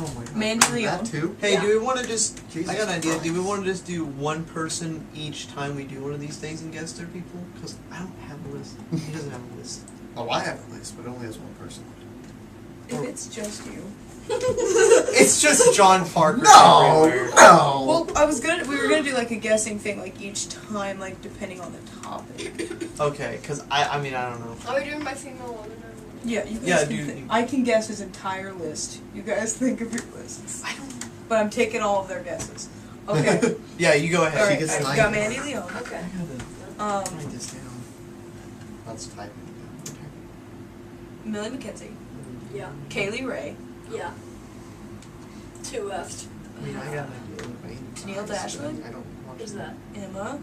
Oh my god. Mandy That Leon. too? Hey, Yeah. do we want to just? Jesus I got an idea. Christ. Do we want to just do one person each time we do one of these things and guess their people? Because I don't have a list. He doesn't have a list. Oh, I have a list, but it only has one person. If it's just you. It's just John Parker No! everywhere. No! Well, we were gonna do like a guessing thing, like each time, like depending on the topic. Okay, because I mean, I don't know. Are we doing my female one? Yeah, you guys Yeah, can dude. I can guess his entire list. You guys think of your lists. I don't. But I'm taking all of their guesses. Okay. Yeah, you go ahead. Alright, gets I nine. got Mandy Leon. Okay. I gotta Um, write this down. Let's type it down. Millie McKenzie. Yeah. Kaylee Ray. Yeah. Two left. I mean, I got an idea of my Neil Nice, Dashwood? I don't watch Is that? Emma.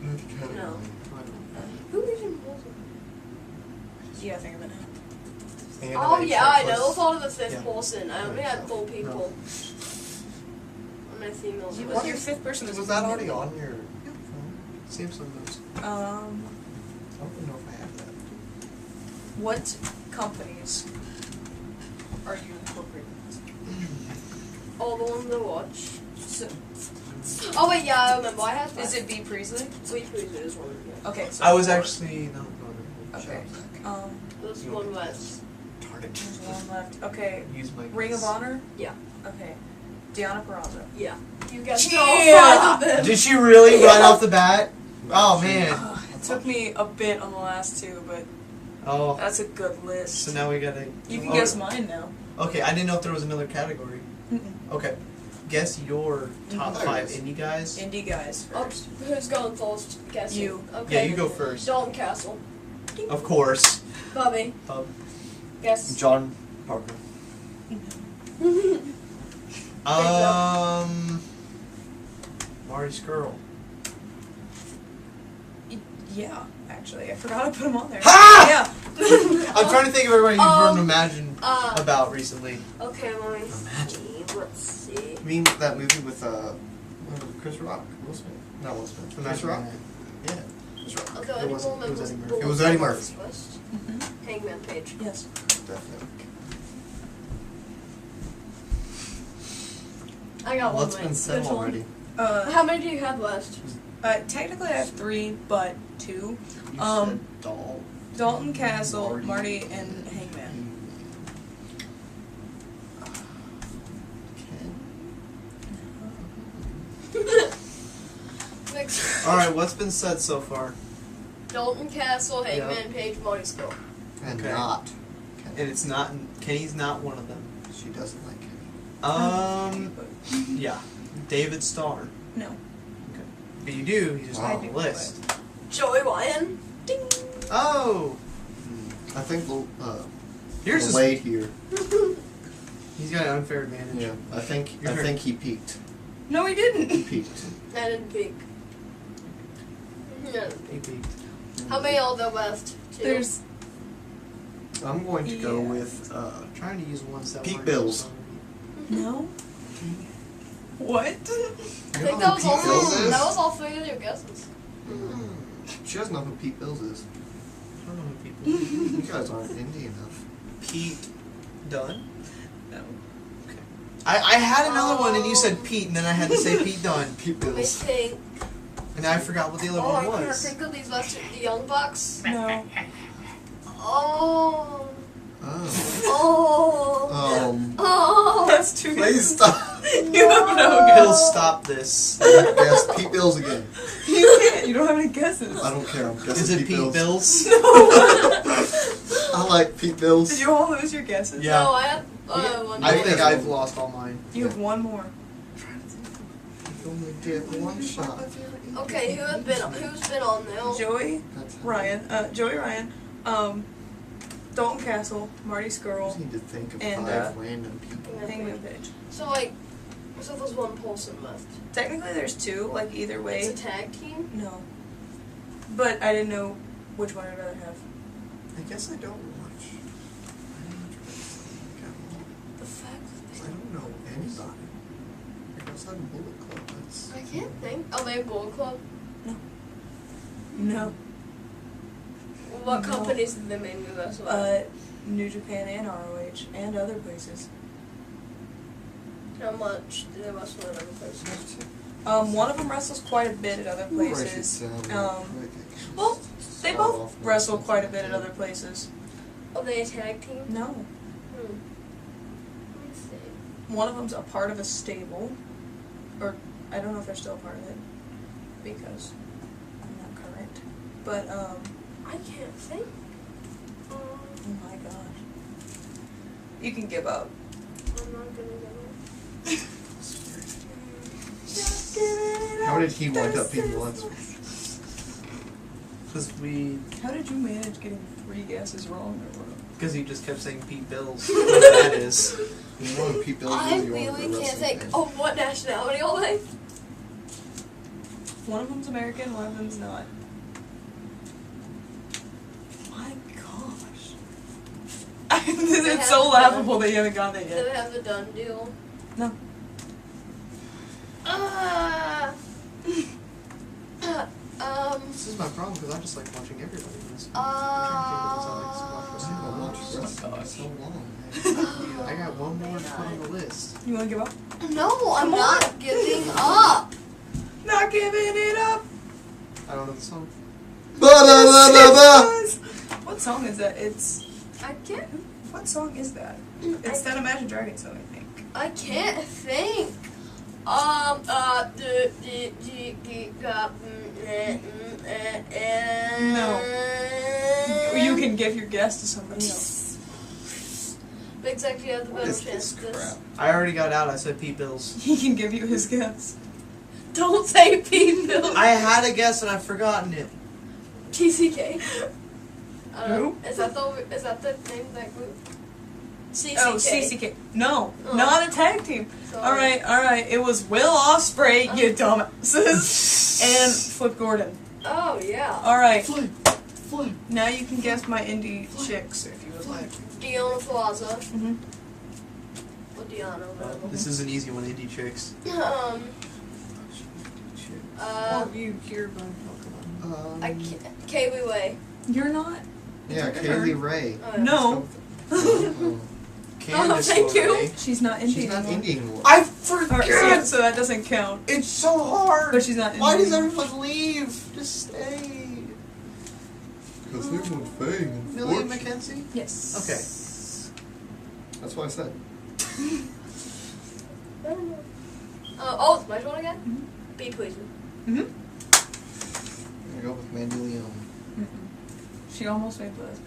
No. I Who even was it? Yeah, I think of it now. Oh yeah, I know. Thought of the fifth Yeah. person. I only had 4 people. On my females. You list. was your 5th person. Was that already on your... Samsung knows. I don't even know if I have that. What companies are you incorporating? All the ones I watch. So, Oh wait, yeah, I remember. I had 5. is it B. Priestley? Sweet Cruiser is one of them. Okay, so I was 4. actually no. Okay. There's one left. Target. There's one left. Okay. Use my Ring of Honor? Yeah. Okay. Deanna Purrazzo. Yeah. You guessed Yeah! all 5 of them. Did she really right off the bat? Oh man. It took me a bit on the last 2, but Oh. that's a good list. So now we gotta. You can oh, guess mine now. Okay, I didn't know if there was another category. Okay. Guess your top There it 5 is. indie guys. Indie guys Oh, first. who's going first? Guessing. You. Okay. Yeah, you go first. Dalton Castle. Of course. Bobby. Guess. John Parker. Marty Skrull. Yeah, actually, I forgot to put him on there. Ha! Yeah. I'm trying to think of everybody you've heard Imagine about recently. Okay, let me Imagine. see. Let's see. I mean that movie with Chris Rock, Will Smith, not Will Smith, Chris Imagine Rock. that. Yeah, Chris Rock. Okay, It wasn't- it was Eddie Murphy. It was Eddie Murphy. Mm-hmm. Hangman Page. Yes. Definitely. I got one. What's been said Which one? already? How many do you have left? Technically, I have 3, but 2. You Um, said Dalton Castle, Marty, and Hangman. Alright, what's been said so far? Dalton Castle, Hangman Page, Marty Skull. And Okay. not. And it's not, Kenny's not one of them. She doesn't like Kenny. Yeah. David Starr. No. Okay. But you do, he's just Wow. not on the list. Joey Ryan. Ding! Oh! I think Here's the his, Wade here. he's got an unfair advantage. Yeah, I think he peaked. No, he He didn't. peaked. I didn't peek. Yeah. He peaked. How many are there left? 2. There's. I'm going to go Yeah. with I'm trying to use ones that Pete weren't Bills. No? What? I think that was all 3 of your guesses. She doesn't know who Pete Bills is. I don't know who people. You guys aren't indie enough. Pete Dunne? No. I had another one and you said Pete and then I had to say Pete Dunne. Pete Let me Bills. think. And I forgot what the other Oh, I one can't was. think of these last 2. The Young Bucks. No. Oh. Oh. Oh. Oh. That's too Please stop. You have no Bill, guess. stop this. Yes, Pete Bills again. You can't. You don't have any guesses. I don't care. I'm guessing Is it Pete Bills? I like Pete Bills. Did you all lose your guesses? Yeah. No, I have one. I think I've lost all mine. You have one more. You only did one shot. Okay, who's been on now? Joey That's Ryan. Joey Ryan. Dalton Castle. Marty I just Skrull. need to think of And, 5 random people. Hangman Page. So there's one person left. Technically, there's 2. Like either way. It's a tag team. No. But I didn't know which one I'd rather have. I guess I don't watch. I don't watch wrestling. The fact I don't know anybody. Like outside of Bullet Club, that's. I can't think. Oh, they have Bullet Club. No. What No. companies did they mainly wrestle at? New Japan and ROH and other places. How much do they wrestle at other places? One of them wrestles quite a bit at other places. Well, they Start both off with wrestle something. quite a bit at other places. Are they a tag team? No. Let me see. One of them's a part of a stable. Or, I don't know if they're still a part of it. Because I'm not current. But, I can't think. oh my gosh. You can give up. I'm not gonna go. How did he wind up being one? How did you manage getting 3 guesses wrong in a row? Because he just kept saying Pete Bills. What that is. You know who Pete Bills I is? You want really to can't think. Oh, what nationality are they? One of them's American, one of them's not. My gosh. It's so laughable that you haven't gotten it Do yet. they have a done deal? No. This is my problem because I just like watching everybody in this. I haven't watched wrestling in so long. I got one more to put on the list. You wanna give up? No, I'm Come on. not giving up. Not giving it up! I don't know the song. Yes, what song is that? I can't. What song is that? It's that Imagine Dragons song, I think. I can't think. You can give your guess to somebody else. Big Zach, you have the What better is chance this at this. crap? I already got out. I said Pete Bills. He can give you his guess. Don't say Pete Bill. I had a guess and I've forgotten it. TCK. Who? Is that the name of that group? CCK. Oh, CCK. No, Oh. not a tag team. Sorry. Alright. It was Will Ospreay, you dumbasses, and Flip Gordon. Oh yeah. Alright, Flip. now you can guess my indie chicks if you would like. Deanna Plaza. Mm-hmm. Or Deanna, whatever. This is an easy one, indie chicks. you hear about Pokemon. Kaylee Way. You're not? Yeah, It's her. Kaylee Ray. Oh, No. Candace thank you. Ray. She's not indie She's not anymore. Indian anymore. I Alright, forget! so that doesn't count. It's so hard! But she's not indie Why does anymore. everyone leave? Just stay. Because they're going fang. Million Mackenzie? Yes. Okay. That's what I said. Oh, it's my turn again? Mhm. Be pleasing. Mm-hmm. I'm gonna go with Mandy Leon. She almost made the list.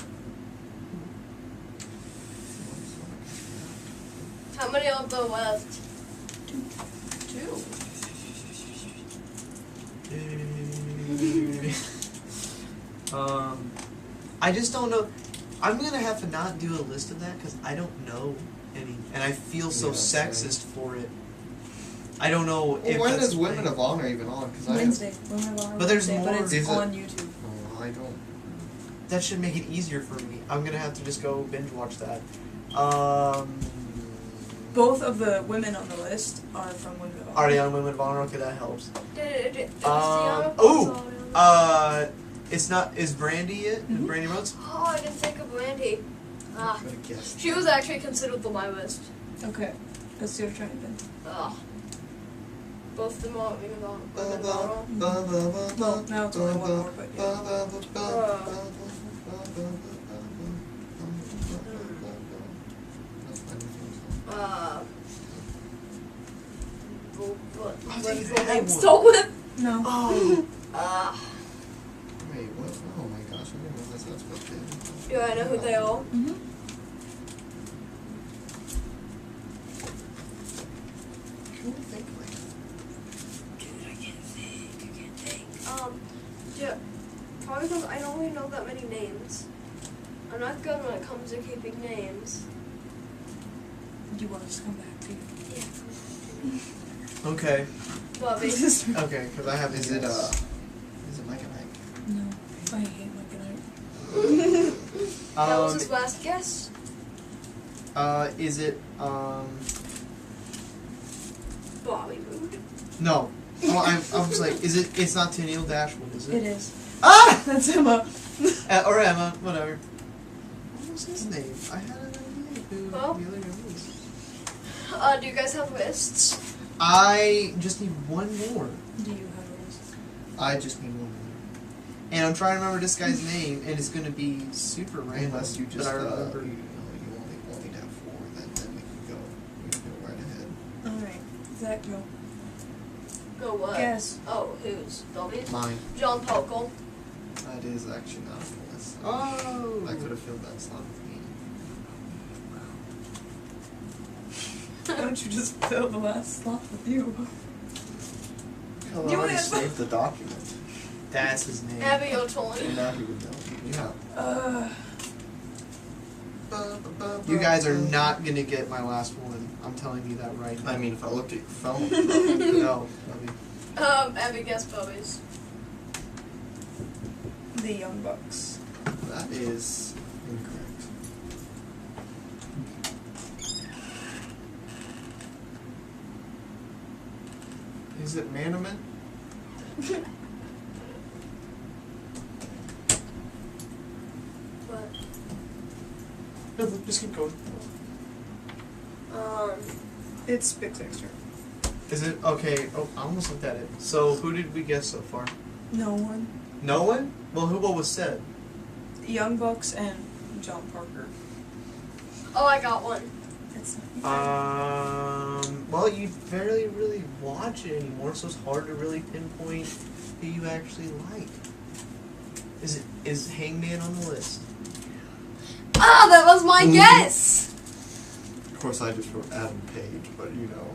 How many of them left? 2. I just don't know. I'm gonna have to not do a list of that because I don't know any, and I feel so Yeah, same. sexist for it. I don't know Well, if when that's is the Women thing. of Honor even on? Because Wednesday. Women of Honor But there's Wednesday, more. But it's Is it? on YouTube. Oh, I don't. That should make it easier for me. I'm gonna have to just go binge watch that. Both of the women on the list are from Women of Honor. Are they on Women of Honor? Okay, that helps. Deanna ooh. Plaza. It's not. Is Brandy it? Is Mhm. Brandy Rhodes? Oh, I didn't think of Brandy. I could have guessed. She was actually considered on my list. Okay. Let's do a try then. Ugh. Both of them are Women of Honor. Well, now it's only one more, but yeah. think Start with. No. Oh. Wait, what? Oh my gosh, I didn't realize that's what they did. Yeah, I know who they are. Mm-hmm. Can we think like Dude, I can't think. Yeah, probably because I don't really know that many names. I'm not good when it comes to keeping names. Do you want us to come back to you? Yeah. Okay. Bobby. Okay, because I have. Is it Mike and Ike? No. I hate Mike and Ike. That was his last guess. Is it Bobby Mood. No. Oh, I was like, is it? It's not Tennille Dashwood, is It it? is. Ah! That's Emma. Or Emma, whatever. What was his name? I had an idea who Well. the other guy was. Do you guys have lists? I just need one more. Do you have a list? I just need one more. And I'm trying to remember this guy's name, and it's gonna be super random. Unless you just, but I remember. you only need to have 4, then we can go. We can go right ahead. Alright. Zach, go. Go what? Guess. Oh, who's? Bobby's? Mine. John Polkle. That is actually not on the list. Oh. I could have filled that slot with me. Why don't you just fill the last slot with you? Hell, You I already would've- saved the document. That's his name. Abby And O'Toole. now he would know. Yeah. You guys are not gonna get my last one. I'm telling you that right now. I mean, if I looked at your phone. No. I mean, Abby guessed Bobby's. The Young Bucks. That is incorrect. Is it Manaman? But, no, just keep going. It's Big Sexter. Is it okay? Oh, I almost looked at it. So who did we guess so far? No one. No one. Well, what was said? Young Bucks and John Parker. oh, I got one. It's Well, you barely really watch it anymore, so it's hard to really pinpoint who you actually like. Is Hangman on the list? Ah, that was my Mhm. guess! Of course, I just wrote Adam Page, but you know.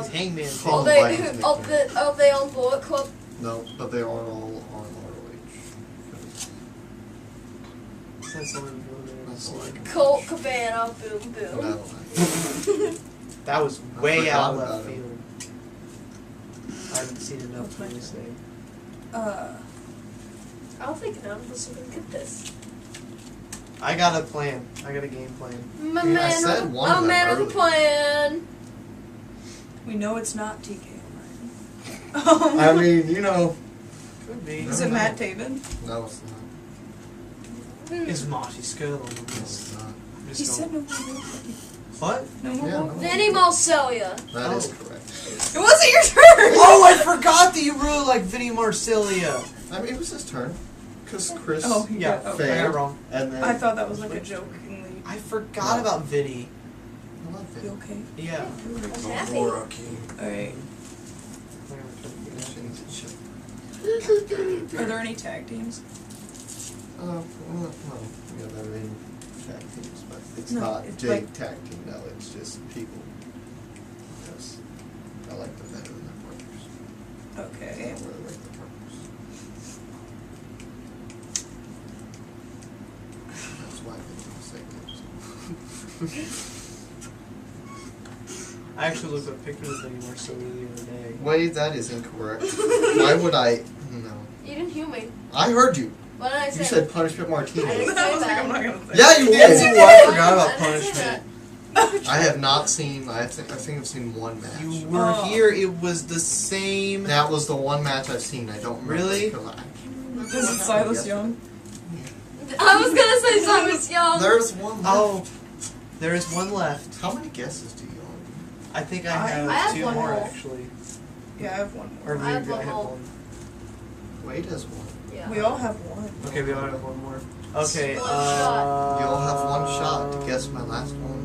Is Hangman? Oh, Are they, by his nickname. are they on Bullet Club? No, but they aren't all on ROH. That's all I know. That's all I can Colt Cabana, boom boom. No. That was I way forgot out left about it. field. I haven't seen enough to really say. I don't think none of us are gonna get this. I got a plan. I got a game plan. My I mean, I man, said one of a them man with a earlier. plan. We know it's not TK. I mean, you know. Could be. Is it Matt Taven? No, it's not. Is Marty Skull on the No, list? it's not. I'm He just said going. no more. What? No more. Yeah, Wolf. no. Vinny Marcellia. That is Oh. correct. It wasn't your turn. Oh, I forgot that you really like Vinny Marcellia. I mean, it was his turn. Because Chris Oh, Yeah, yeah. I Okay. got it failed. wrong. And then I thought that was like a jokingly. I forgot about Vinny. I love You it. okay? Yeah. I'm happy. Alright. Are there any tag teams? Well, yeah, they're in tag teams, but it's No, not it's Jake like- tag team, no, it's just people. Because I like them better than their partners. I Okay. don't really like their partners. That's why I didn't say I actually looked up pictures of Vinny Marcellia the other day. Wait, that is incorrect. Why would I? No. You didn't hear me. I heard you. What did I say? You said punishment I Martinez. didn't I was say like, I'm that. not gonna say Yeah, you Yes, did. you did. I forgot about I didn't say punishment. I have not seen. I think I've seen one match. You were Oh. here. It was the same. That was the one match I've seen. I don't remember. Really? Is it Silas Young? that. I was gonna say Silas Young. There's one. Left. Oh, there is one left. How many guesses do you own? I think I I have, have two one more more. actually. Yeah, I have one Or more. I have maybe one more. Wade has one. Yeah. We all have one. Okay, we all have one more. Okay. One shot. You all have one shot to guess my last one.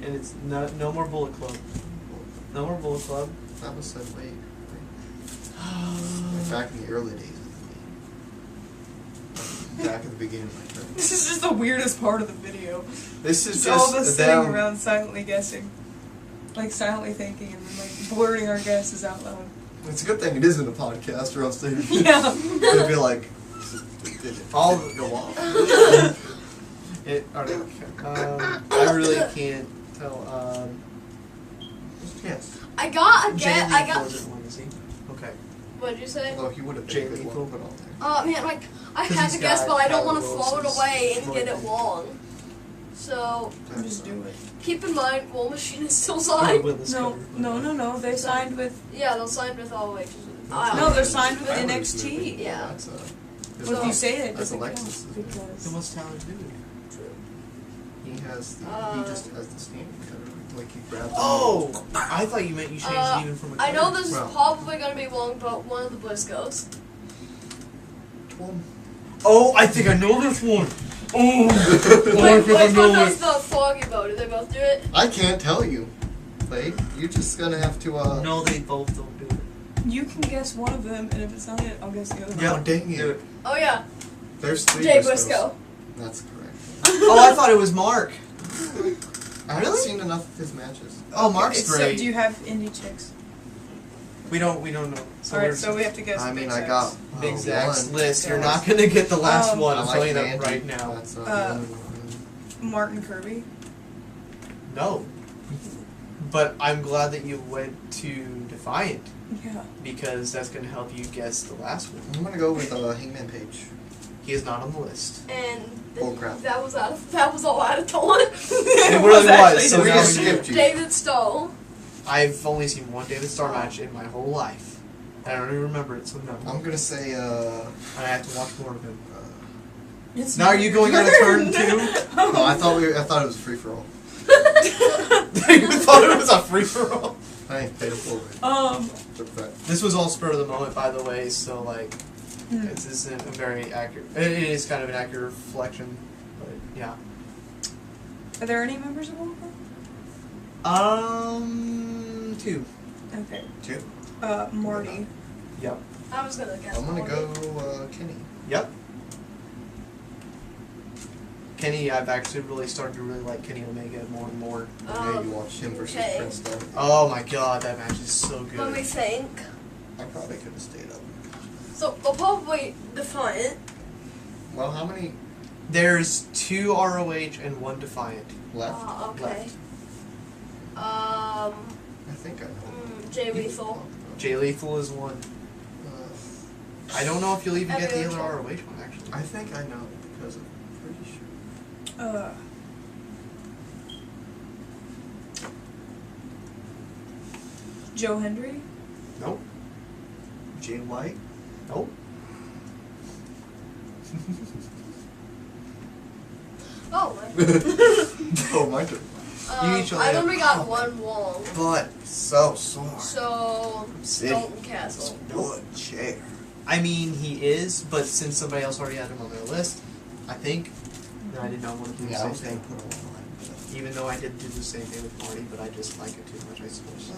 And it's no more Bullet Club. No more Bullet Club. That was said Wade. Like back in the early days of the game. Back at the beginning of my turn. This is just the weirdest part of the video. This is It's all of us just sitting them. around silently guessing. Like silently thinking and then like blurting our guesses out loud. It's a good thing it isn't a podcast, or else they'd Yeah. they'd be like, did it All- go off? I really can't tell. Yes. I got a Jay get. I Lethal got. isn't one, is he? Okay. What'd you say? Although he would have Jay been a good Lethal. one to put on there. Oh man, like I 'Cause had he's to guess, got but I don't want to Tyler throw it Wilson's away and get it voice. wrong. So Just do it. keep in mind, War Machine is still Oh, signed. with this No, cover. no. They signed with. Yeah, they'll sign with all the way. No, they're signed with I would NXT. assume Yeah. That's Well, if you say it, it that's doesn't count. Alexis' The Because most talented dude. He has the. He just has the standing cutter. Like he grabs. Oh! I thought you meant you changed it even from a I know cutter. this is Well. probably gonna be long, but one of the Briscoes. Oh, I think I know this one. Oh! Which one does the foggy bow? Do they both do it? I can't tell you. Wait, you're just gonna have to. No, they both don't do it. you can guess one of them, and if it's not it, I'll guess the other Yeah. Oh, one. dang Do it. it. Oh yeah, There's three. Jay Briscoes. Briscoe. That's correct. Oh, I thought it was Mark. I haven't Really? seen enough of his matches. Oh, Mark's Okay, so great. do you have indie chicks? We don't know. Alright, so we have to guess I mean, Big I Zach's. got Big one. Zach's list. You're Yeah. not gonna get the last one. I I'm like telling you that Mandy. right now. That's not Uh, the only one. Martin Kirby. No. But I'm glad that you went to Defiant Yeah. because that's gonna help you guess the last one. I'm gonna go with Hangman Page. He is not on the list. And Oh, crap. that was all out of tone. It really was. So we now just you- skipped you. David Stoll. I've only seen one David Starr match in my whole life. I don't even remember it, so no. I'm gonna say I have to watch more of him. It's Now are you going on a turn too? no, I thought it was free for all. You thought it was a free for all. I ain't paid for it. But This was all spur of the moment, by the way. So like, Hmm. this isn't a very accurate. It is kind of an accurate reflection, but yeah. Are there any members of Wolf? Two. Okay. two. Marty. Yep. I was gonna guess. I'm gonna Marty. go Kenny. Yep. Kenny, I've actually really started to really like Kenny Omega more and more. Yeah, you watched him versus okay. Prince Devitt. Oh my god, that match is so Let me good. think. I probably could have stayed up. So we'll probably Defiant. Well, how many There's 2 ROH and 1 Defiant. left? Okay. Left. I think I know. Jay Lethal. Jay Lethal is 1. I don't know if you'll even get the Every other other ROH one, actually. I think I know because I'm pretty sure. Joe Hendry? Nope. Jay White. Nope. Oh, Oh my god. You each only I've have- only got one wall. But so sore. So, Sitting. Dalton Castle. Wood chair. I mean, he is, but since somebody else already had him on their list, I think, and I did not want to do the Yeah, I same was gonna thing. put him on mine. But Even though I did do the same thing with Marty, but I just like it too much, I suppose.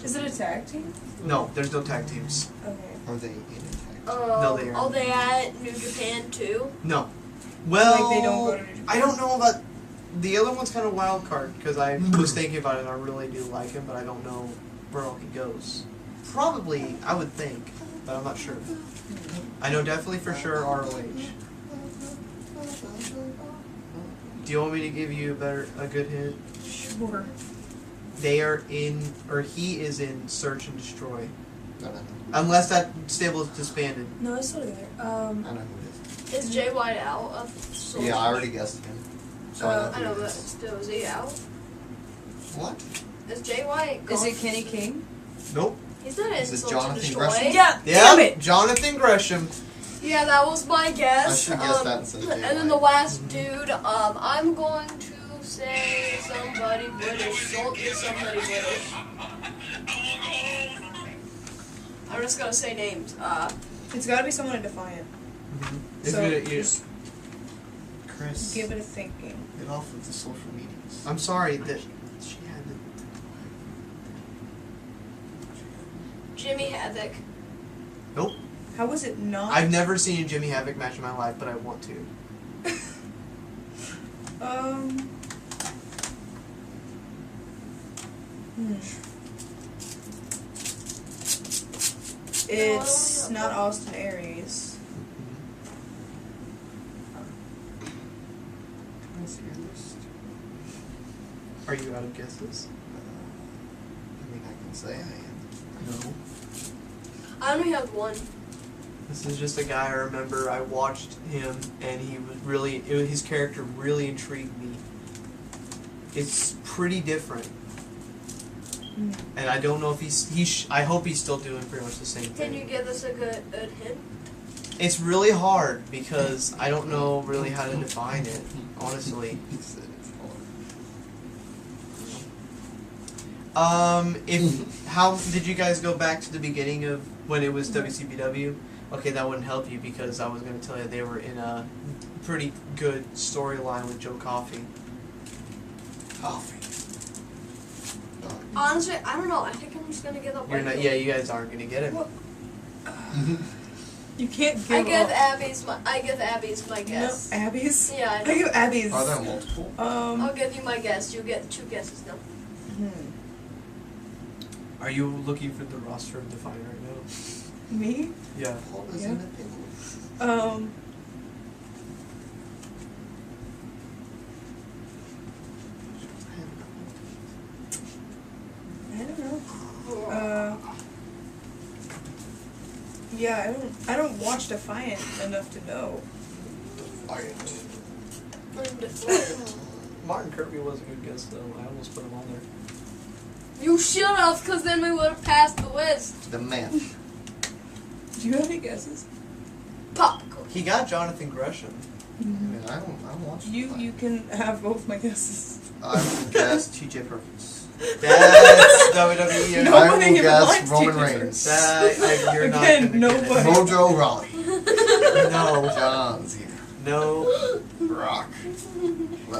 Is it a tag team? No, there's no tag teams. Okay. Are they in attack? No, they aren't. Are they at New Japan too? No. Well, Like they don't go to New Japan? I don't know about the other one's kind of wild card because I was thinking about it and I really do like him, but I don't know where all he goes. Probably, I would think, but I'm not sure. I know definitely for sure ROH. Do you want me to give you a good hint? Sure. They are in, or he is in Search and Destroy. No. Unless that stable is disbanded. No, it's still there. I know who it Is Jay White out of is. Soul? Yeah, I already guessed him. So I know, who it but is. still, is he out? What? Is Jay White Is gone? it Kenny King? Nope. He's not in Is it Soul Jonathan to Destroy. Gresham? Yeah! Yeah, Damn it! Jonathan Gresham. Yeah, that was my guess. I should guess that instead of Jay And then the White. last dude, I'm going to say somebody British. Don't be somebody British. I'm just gonna say names. It's gotta be someone in Defiant. So, just Chris. give it a thinking. Get off of the social medias. I'm sorry that she had to. Jimmy Havoc. Nope. How was it not? I've never seen a Jimmy Havoc match in my life, but I want to. It's not Austin Aries. Can I see your list? Are you out of guesses? I mean, I can say I am. No. I only have one. This is just a guy I remember. I watched him, and he was really. His character really intrigued me. It's pretty different, and I don't know if he's. I hope he's still doing pretty much the same Can you thing. give us a good hint? It's really hard because I don't know really how to define it, honestly. He said it's hard. How did you guys go back to the beginning of when it was WCBW? Okay, that wouldn't help you because I was going to tell you they were in a pretty good storyline with Joe Coffey. Coffee. Honestly, I don't know. I think I'm just gonna give up. You're not. Yeah, you guys aren't going to get it. What? You can't give I give up. Abby's my guess. No, Abby's? Yeah, I I know. give Abby's. Are there multiple? I'll give you my guess. You get 2 guesses now. Are you looking for the roster of Define right now? Me? Yeah. Paul is Yeah. in it. I don't know. Yeah, I don't watch Defiant enough to know. Martin Kirby was a good guess though. I almost put him on there. You should have, because then we would have passed the list. The man. Do you have any guesses? Popcorn. He got Jonathan Gresham. I mean, I don't watch. You can have both my guesses. I will guess T.J. Perkins. That's WWE. No. I Nobody will even guess likes Roman T.J. Reigns. You're Again, not gonna nobody. get it. Mojo Rawley. No. John's here. No. Rock.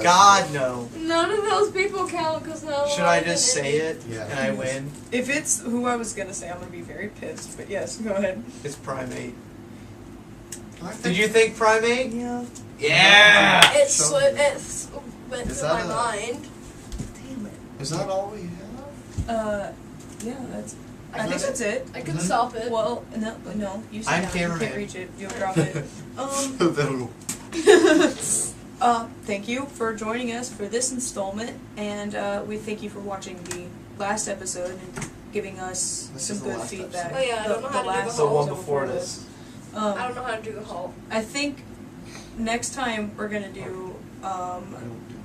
God, no. None of those people count because no. Should I just say it Yeah. and I win? If it's who I was gonna say, I'm gonna be very pissed. But yes, go ahead. It's Primate. I think- Did you think Primate? Yeah. Yeah! It So- went Is through that my a- mind. Damn it. Is that all we have? Yeah, that's. I I think could- that's it. I could stop it. Well, no, you sit I'm down. You cameraman. can't reach it. You'll drop it. That'll go. thank you for joining us for this installment, and we thank you for watching the last episode and giving us This some is the good last feedback. episode. Oh, yeah, I don't know how to do last the The one episode before this. I don't know how to do a haul. I think next time we're gonna do I don't do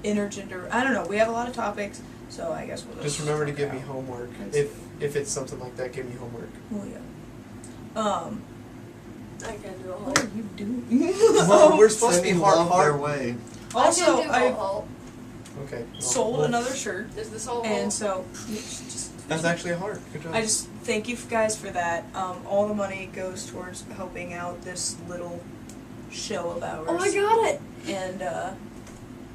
intergender. I don't know. We have a lot of topics, so I guess we'll Just remember to work give me out. homework. If it's something like that, give me homework. Oh yeah. I can do a haul. What are you doing? Well, we're supposed to be Sending hard love their hard. way. Also, I can do a I haul. Okay. well, sold well, another shirt, Is this all? and so just That's actually a heart. Good job. I just thank you guys for that. All the money goes towards helping out this little show of ours. Oh, I got it. And it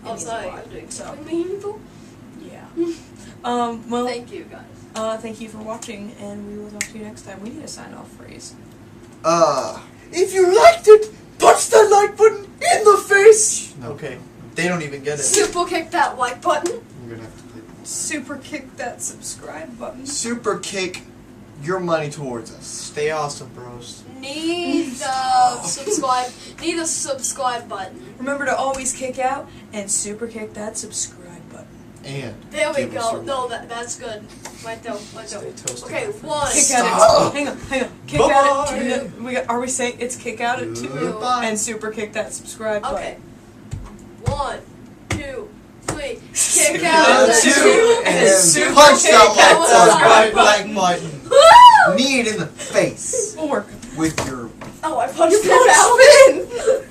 Oh, means a sorry. lot. I'm doing So something meaningful. yeah. Well, Thank you, guys. thank you for watching, and we will talk to you next time. We need a sign off phrase. If you liked it, punch that like button in the face. No. Okay. They don't even get it. Super kick that like button. You're gonna have to play. Super kick that subscribe button. Super kick your money towards us. Stay awesome, bros. Need the subscribe. Need a subscribe button. Remember to always kick out and super kick that subscribe button. And There we give us go. your No, money. that's good. Right there. Right Stay there. toasted. Okay, my friend. one. Kick Stop. out it. Hang on. Kick out Bye-bye. it. Are we saying it's kick out at 2 Goodbye. and super kick that subscribe Okay. button? 1, 2, 3. Kick Kick out out the two. two. And super punch kick that that like Subscribe like button. Woo! Knee it in the face We'll work. with your Oh, I punched You him out. punched Finn!